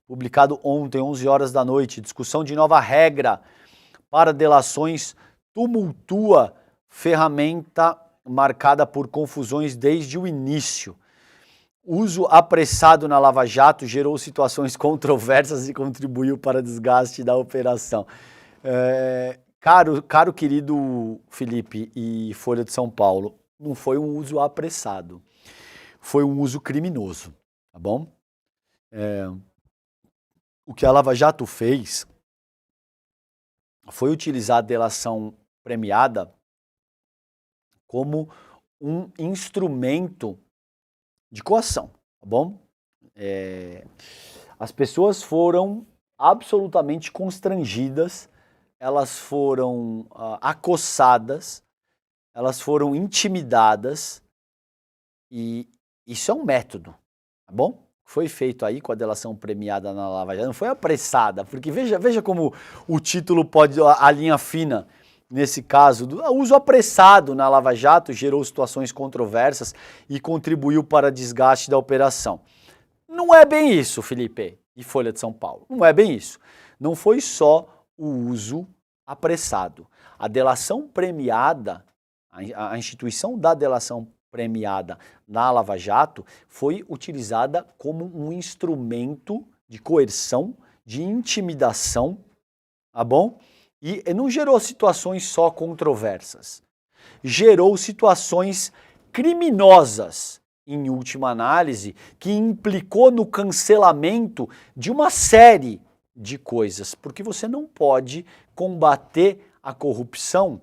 publicado ontem, 11 horas da noite. Discussão de nova regra para delações tumultua ferramenta marcada por confusões desde o início. Uso apressado na Lava Jato gerou situações controversas e contribuiu para desgaste da operação. Caro querido Felipe e Folha de São Paulo, não foi um uso apressado, foi um uso criminoso, tá bom? O que a Lava Jato fez foi utilizar a delação premiada como um instrumento de coação, tá bom? As pessoas foram absolutamente constrangidas, elas foram acossadas, elas foram intimidadas, e isso é um método, tá bom? Foi feito aí com a delação premiada na Lava Jato, não foi apressada, porque veja como o título pode, a linha fina, nesse caso, do uso apressado na Lava Jato gerou situações controversas e contribuiu para desgaste da operação. Não é bem isso, Felipe e Folha de São Paulo, não é bem isso. Não foi só o uso apressado. A delação premiada, a instituição da delação premiada na Lava Jato foi utilizada como um instrumento de coerção, de intimidação, tá bom? E não gerou situações só controversas, gerou situações criminosas, em última análise, que implicou no cancelamento de uma série de coisas, porque você não pode combater a corrupção,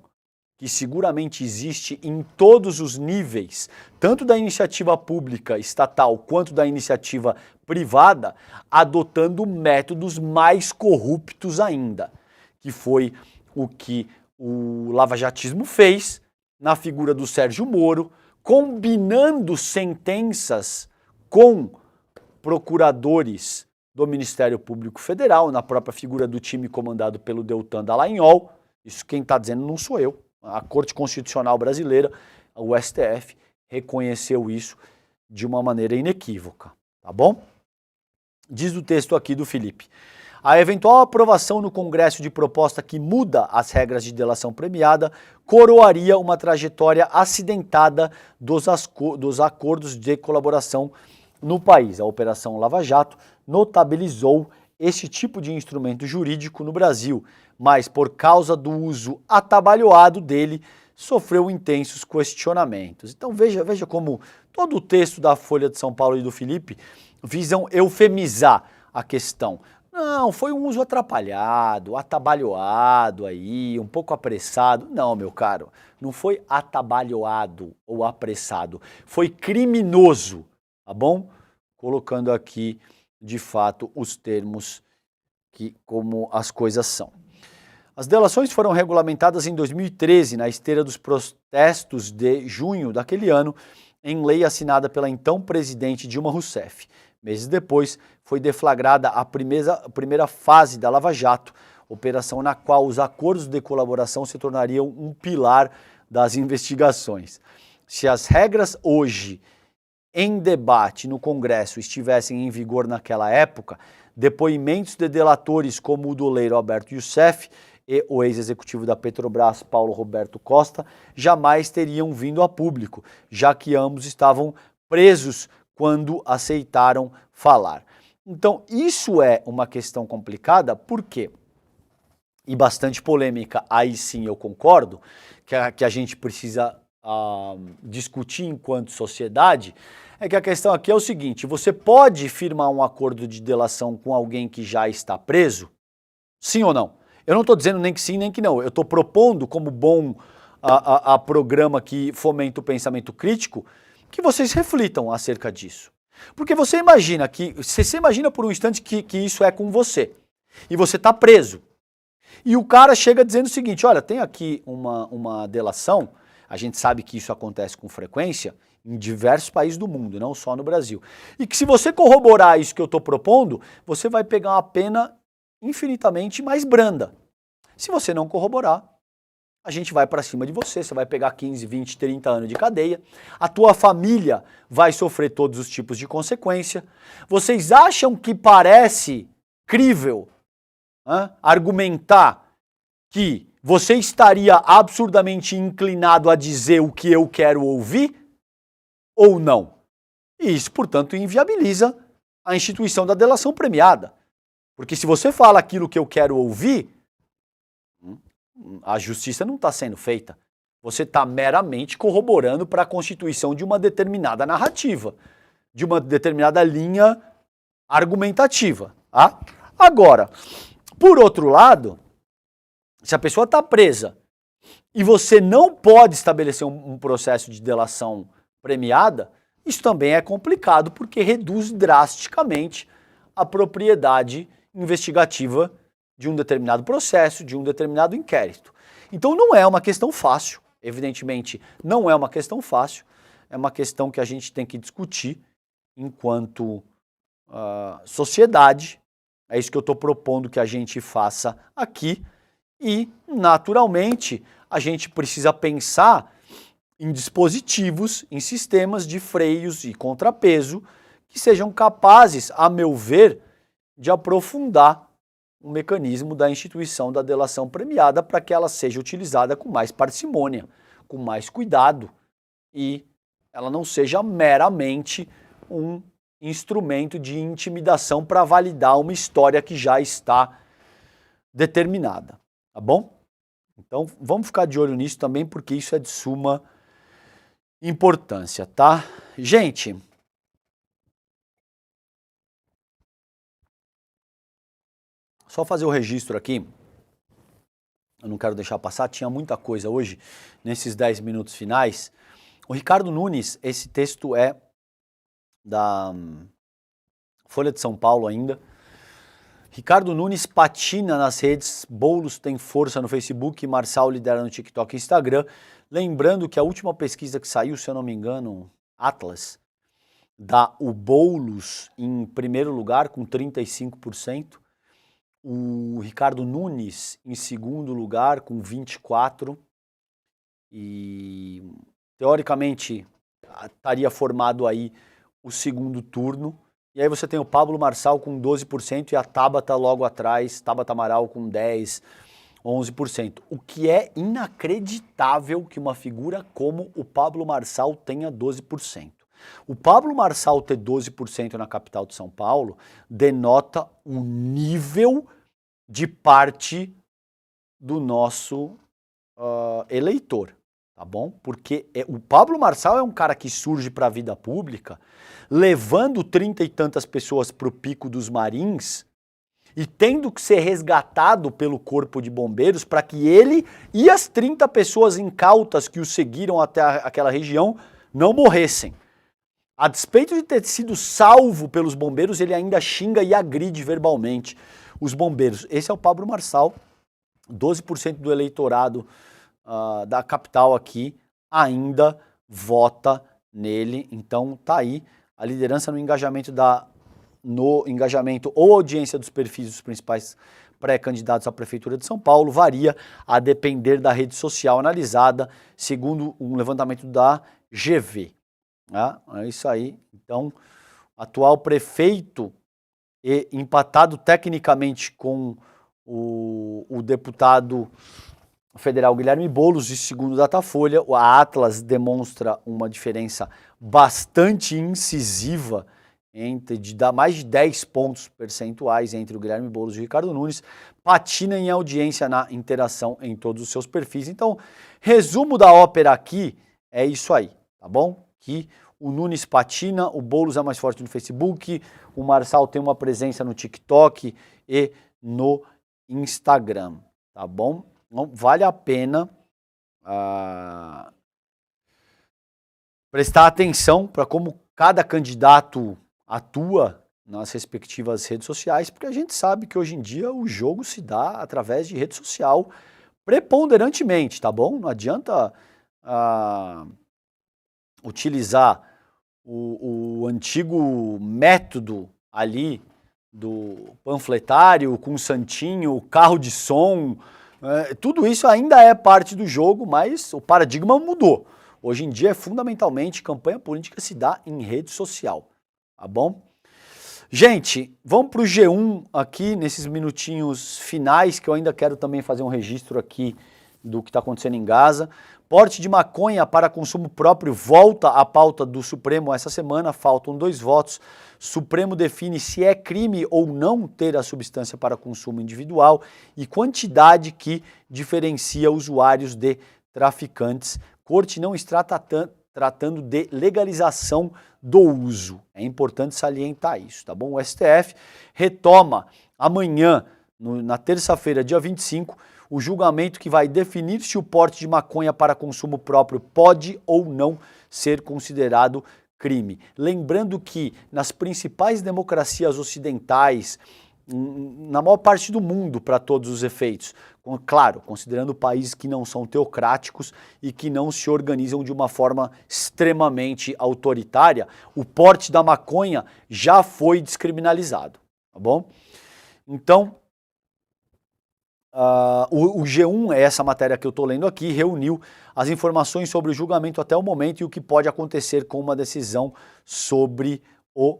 que seguramente existe em todos os níveis, tanto da iniciativa pública estatal quanto da iniciativa privada, adotando métodos mais corruptos ainda, que foi o que o lavajatismo fez na figura do Sérgio Moro, combinando sentenças com procuradores do Ministério Público Federal, na própria figura do time comandado pelo Deltan Dallagnol. Isso quem está dizendo não sou eu. A Corte Constitucional Brasileira, o STF, reconheceu isso de uma maneira inequívoca, tá bom? Diz o texto aqui do Felipe. A eventual aprovação no Congresso de proposta que muda as regras de delação premiada coroaria uma trajetória acidentada dos acordos de colaboração no país. A Operação Lava Jato notabilizou esse tipo de instrumento jurídico no Brasil, mas por causa do uso atabalhoado dele, sofreu intensos questionamentos. Então veja como todo o texto da Folha de São Paulo e do Felipe visam eufemizar a questão. Não, foi um uso atrapalhado, atabalhoado aí, um pouco apressado. Não, meu caro, não foi atabalhoado ou apressado, foi criminoso, tá bom? Colocando aqui, de fato, os termos como as coisas são. As delações foram regulamentadas em 2013, na esteira dos protestos de junho daquele ano, em lei assinada pela então presidente Dilma Rousseff. Meses depois, foi deflagrada a primeira fase da Lava Jato, operação na qual os acordos de colaboração se tornariam um pilar das investigações. Se as regras hoje em debate no Congresso estivessem em vigor naquela época, depoimentos de delatores como o doleiro Alberto Youssef e o ex-executivo da Petrobras, Paulo Roberto Costa, jamais teriam vindo a público, já que ambos estavam presos quando aceitaram falar. Então, isso é uma questão complicada, por quê? E bastante polêmica, aí sim eu concordo, que a gente precisa discutir enquanto sociedade, é que a questão aqui é o seguinte: você pode firmar um acordo de delação com alguém que já está preso? Sim ou não? Eu não estou dizendo nem que sim nem que não, eu estou propondo como bom programa que fomenta o pensamento crítico, que vocês reflitam acerca disso. Porque você imagina por um instante que isso é com você, e você está preso, e o cara chega dizendo o seguinte: olha, tem aqui uma delação, a gente sabe que isso acontece com frequência em diversos países do mundo, não só no Brasil, e que se você corroborar isso que eu estou propondo, você vai pegar uma pena infinitamente mais branda. Se você não corroborar, a gente vai para cima de você, você vai pegar 15, 20, 30 anos de cadeia, a tua família vai sofrer todos os tipos de consequência. Vocês acham que parece crível argumentar que você estaria absurdamente inclinado a dizer o que eu quero ouvir ou não? E isso, portanto, inviabiliza a instituição da delação premiada. Porque se você fala aquilo que eu quero ouvir, a justiça não está sendo feita. Você está meramente corroborando para a constituição de uma determinada narrativa, de uma determinada linha argumentativa. Tá? Agora, por outro lado, se a pessoa está presa e você não pode estabelecer um processo de delação premiada, isso também é complicado porque reduz drasticamente a propriedade investigativa de um determinado processo, de um determinado inquérito. Então não é uma questão fácil, evidentemente não é uma questão fácil, é uma questão que a gente tem que discutir enquanto sociedade. É isso que eu estou propondo que a gente faça aqui e, naturalmente, a gente precisa pensar em dispositivos, em sistemas de freios e contrapeso que sejam capazes, a meu ver, de aprofundar um mecanismo da instituição da delação premiada para que ela seja utilizada com mais parcimônia, com mais cuidado e ela não seja meramente um instrumento de intimidação para validar uma história que já está determinada, tá bom? Então vamos ficar de olho nisso também porque isso é de suma importância, tá? Gente, só fazer o registro aqui, eu não quero deixar passar, tinha muita coisa hoje nesses 10 minutos finais. O Ricardo Nunes, esse texto é da Folha de São Paulo ainda. Ricardo Nunes patina nas redes, Boulos tem força no Facebook, Marçal lidera no TikTok e Instagram. Lembrando que a última pesquisa que saiu, se eu não me engano, Atlas, dá o Boulos em primeiro lugar com 35%. O Ricardo Nunes em segundo lugar com 24%. E teoricamente estaria formado aí o segundo turno. E aí você tem o Pablo Marçal com 12% e a Tabata logo atrás, Tabata Amaral com 10%, 11%. O que é inacreditável que uma figura como o Pablo Marçal tenha 12%. O Pablo Marçal ter 12% na capital de São Paulo denota um nível de parte do nosso eleitor, tá bom? Porque o Pablo Marçal é um cara que surge para a vida pública levando 30 e tantas pessoas para o Pico dos Marins e tendo que ser resgatado pelo Corpo de Bombeiros para que ele e as 30 pessoas incautas que o seguiram até aquela região não morressem. A despeito de ter sido salvo pelos bombeiros, ele ainda xinga e agride verbalmente os bombeiros. Esse é o Pablo Marçal, 12% do eleitorado da capital aqui ainda vota nele. Então tá aí a liderança no engajamento ou audiência dos perfis dos principais pré-candidatos à Prefeitura de São Paulo varia a depender da rede social analisada, segundo um levantamento da GV. É isso aí. Então, atual prefeito e empatado tecnicamente com o deputado federal Guilherme Boulos, de segundo Datafolha, a Atlas demonstra uma diferença bastante incisiva de dar mais de 10 pontos percentuais entre o Guilherme Boulos e o Ricardo Nunes, patina em audiência na interação em todos os seus perfis. Então, resumo da ópera aqui é isso aí, tá bom? Que o Nunes patina, o Boulos é mais forte no Facebook, o Marçal tem uma presença no TikTok e no Instagram, tá bom? Então, vale a pena prestar atenção para como cada candidato atua nas respectivas redes sociais, porque a gente sabe que hoje em dia o jogo se dá através de rede social preponderantemente, tá bom? Não adianta utilizar o antigo método ali do panfletário com santinho, carro de som, tudo isso ainda é parte do jogo, mas o paradigma mudou. Hoje em dia, fundamentalmente, campanha política se dá em rede social, tá bom? Gente, vamos para o G1 aqui, nesses minutinhos finais, que eu ainda quero também fazer um registro aqui do que está acontecendo em Gaza. Porte de maconha para consumo próprio volta à pauta do Supremo essa semana, faltam 2 votos. Supremo define se é crime ou não ter a substância para consumo individual e quantidade que diferencia usuários de traficantes. Corte não está tratando de legalização do uso. É importante salientar isso, tá bom? O STF retoma amanhã, na terça-feira, dia 25, o julgamento que vai definir se o porte de maconha para consumo próprio pode ou não ser considerado crime. Lembrando que nas principais democracias ocidentais, na maior parte do mundo para todos os efeitos, claro, considerando países que não são teocráticos e que não se organizam de uma forma extremamente autoritária, o porte da maconha já foi descriminalizado, tá bom? Então, o G1, é essa matéria que eu estou lendo aqui, reuniu as informações sobre o julgamento até o momento e o que pode acontecer com uma decisão sobre o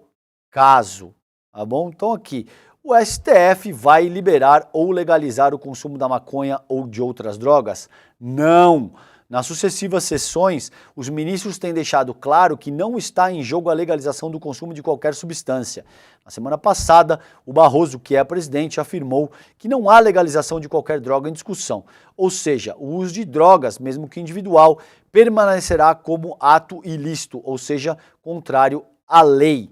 caso, tá bom? Então aqui, o STF vai liberar ou legalizar o consumo da maconha ou de outras drogas? Não! Nas sucessivas sessões, os ministros têm deixado claro que não está em jogo a legalização do consumo de qualquer substância. Na semana passada, o Barroso, que é presidente, afirmou que não há legalização de qualquer droga em discussão. Ou seja, o uso de drogas, mesmo que individual, permanecerá como ato ilícito, ou seja, contrário à lei.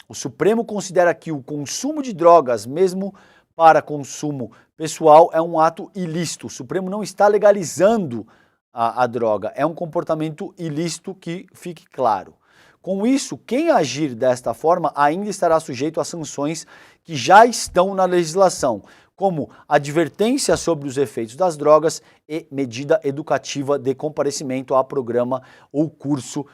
O Supremo considera que o consumo de drogas, mesmo para consumo pessoal, é um ato ilícito. O Supremo não está legalizando a droga, é um comportamento ilícito, que fique claro. Com isso, quem agir desta forma ainda estará sujeito a sanções que já estão na legislação, como advertência sobre os efeitos das drogas e medida educativa de comparecimento a programa ou curso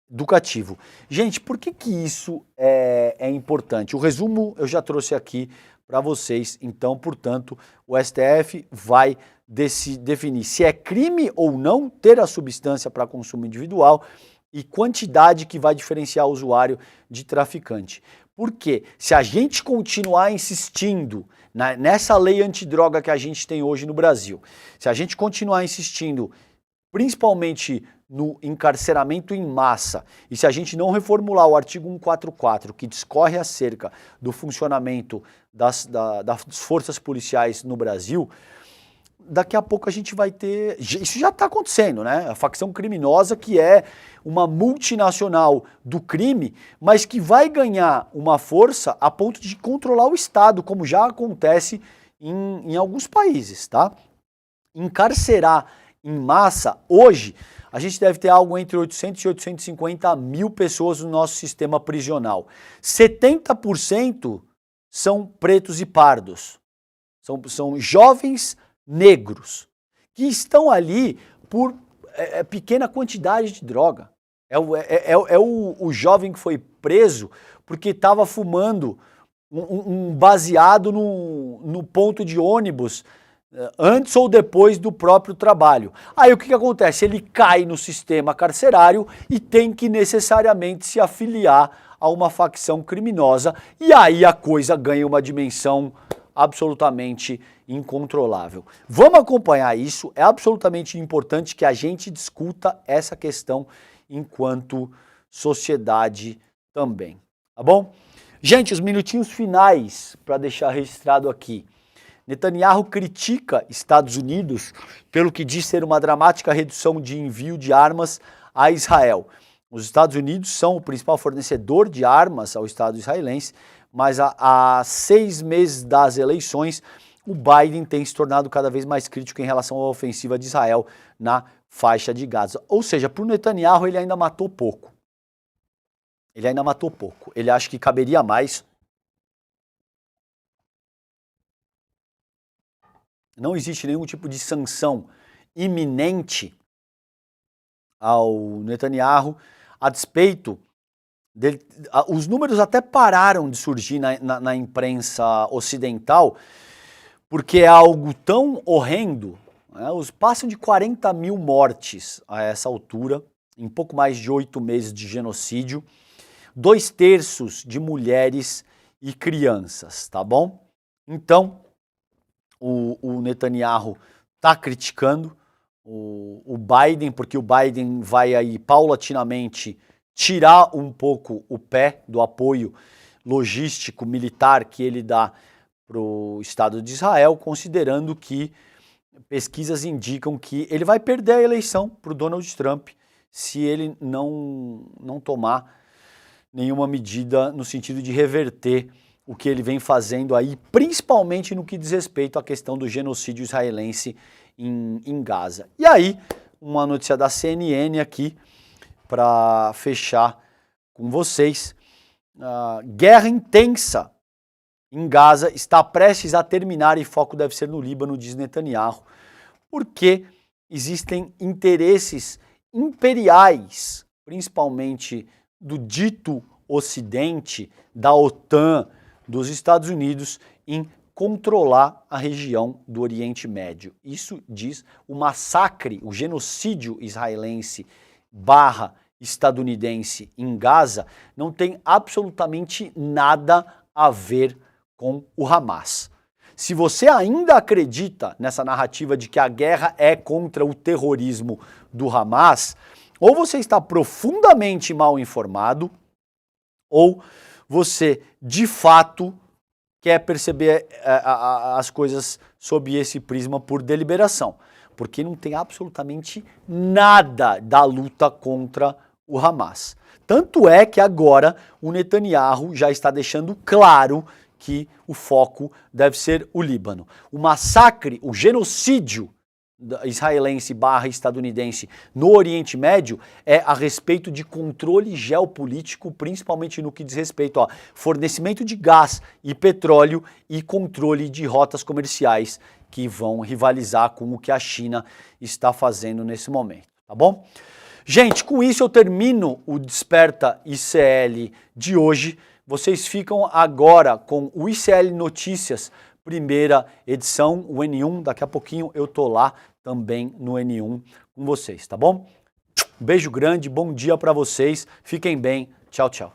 educativo. Gente, por que isso é importante? O resumo eu já trouxe aqui para vocês, então, portanto, o STF vai definir se é crime ou não ter a substância para consumo individual e quantidade que vai diferenciar o usuário de traficante. Porque se a gente continuar insistindo nessa lei antidroga que a gente tem hoje no Brasil, se a gente continuar insistindo principalmente no encarceramento em massa, e se a gente não reformular o artigo 144, que discorre acerca do funcionamento das forças policiais no Brasil, daqui a pouco a gente vai ter... Isso já está acontecendo, né? A facção criminosa, que é uma multinacional do crime, mas que vai ganhar uma força a ponto de controlar o Estado, como já acontece em alguns países, tá? Encarcerar em massa, hoje, a gente deve ter algo entre 800 e 850 mil pessoas no nosso sistema prisional. 70% são pretos e pardos. São jovens negros que estão ali por pequena quantidade de droga. O jovem que foi preso porque estava fumando um baseado no ponto de ônibus antes ou depois do próprio trabalho. Aí o que acontece? Ele cai no sistema carcerário e tem que necessariamente se afiliar a uma facção criminosa, e aí a coisa ganha uma dimensão absolutamente incontrolável. Vamos acompanhar isso, é absolutamente importante que a gente discuta essa questão enquanto sociedade também, tá bom? Gente, os minutinhos finais para deixar registrado aqui. Netanyahu critica Estados Unidos pelo que diz ser uma dramática redução de envio de armas a Israel. Os Estados Unidos são o principal fornecedor de armas ao Estado israelense, mas há 6 meses das eleições, o Biden tem se tornado cada vez mais crítico em relação à ofensiva de Israel na faixa de Gaza. Ou seja, para o Netanyahu ele ainda matou pouco. Ele ainda matou pouco. Ele acha que caberia mais. Não existe nenhum tipo de sanção iminente ao Netanyahu, a despeito dele. Os números até pararam de surgir na imprensa ocidental, porque é algo tão horrendo, né? Passam de 40 mil mortes a essa altura, em pouco mais de 8 meses de genocídio, 2/3 de mulheres e crianças, tá bom? Então, o Netanyahu está criticando o Biden, porque o Biden vai aí paulatinamente tirar um pouco o pé do apoio logístico militar que ele dá para o Estado de Israel, considerando que pesquisas indicam que ele vai perder a eleição para o Donald Trump se ele não tomar nenhuma medida no sentido de reverter o que ele vem fazendo aí, principalmente no que diz respeito à questão do genocídio israelense em Gaza. E aí, uma notícia da CNN aqui, para fechar com vocês. Guerra intensa em Gaza está prestes a terminar e foco deve ser no Líbano, diz Netanyahu, porque existem interesses imperiais, principalmente do dito Ocidente, da OTAN, dos Estados Unidos, em controlar a região do Oriente Médio. Isso diz o massacre, o genocídio israelense / estadunidense em Gaza não tem absolutamente nada a ver com o Hamas. Se você ainda acredita nessa narrativa de que a guerra é contra o terrorismo do Hamas, ou você está profundamente mal informado, ou você, de fato, quer perceber as coisas sob esse prisma por deliberação. Porque não tem absolutamente nada da luta contra o Hamas. Tanto é que agora o Netanyahu já está deixando claro que o foco deve ser o Líbano. O massacre, o genocídio israelense / estadunidense no Oriente Médio é a respeito de controle geopolítico, principalmente no que diz respeito a fornecimento de gás e petróleo e controle de rotas comerciais que vão rivalizar com o que a China está fazendo nesse momento, tá bom? Gente, com isso eu termino o Desperta ICL de hoje. Vocês ficam agora com o ICL Notícias, primeira edição, o N1. Daqui a pouquinho eu tô lá também no N1 com vocês, tá bom? Um beijo grande, bom dia para vocês, fiquem bem, tchau, tchau.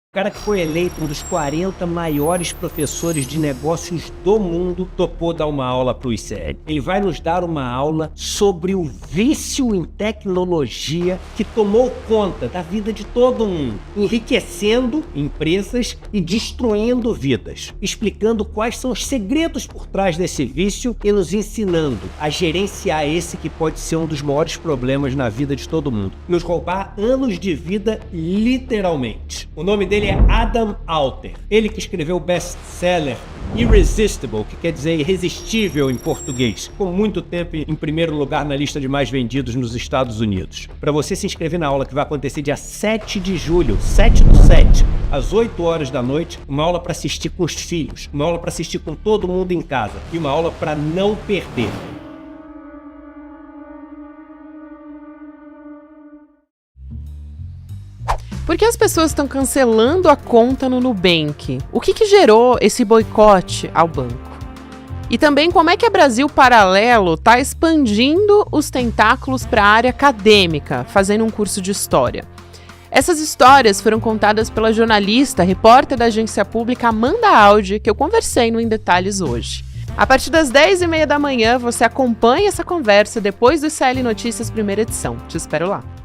O cara que foi eleito um dos 40 maiores professores de negócios do mundo topou dar uma aula para o ICL. Ele vai nos dar uma aula sobre o vício em tecnologia que tomou conta da vida de todo mundo, enriquecendo empresas e destruindo vidas, explicando quais são os segredos por trás desse vício e nos ensinando a gerenciar esse que pode ser um dos maiores problemas na vida de todo mundo, nos roubar anos de vida literalmente. O nome dele é Adam Alter, ele que escreveu o best-seller Irresistible, que quer dizer irresistível em português, com muito tempo em primeiro lugar na lista de mais vendidos nos Estados Unidos. Para você se inscrever na aula que vai acontecer dia 7 de julho, 7/7, às 8 horas da noite, uma aula para assistir com os filhos, uma aula para assistir com todo mundo em casa e uma aula para não perder. Por que as pessoas estão cancelando a conta no Nubank? O que gerou esse boicote ao banco? E também como é que a Brasil Paralelo está expandindo os tentáculos para a área acadêmica, fazendo um curso de história? Essas histórias foram contadas pela jornalista, repórter da agência pública Amanda Audi, que eu conversei no Em Detalhes hoje. A partir das 10h30 da manhã, você acompanha essa conversa depois do ICL Notícias primeira edição. Te espero lá.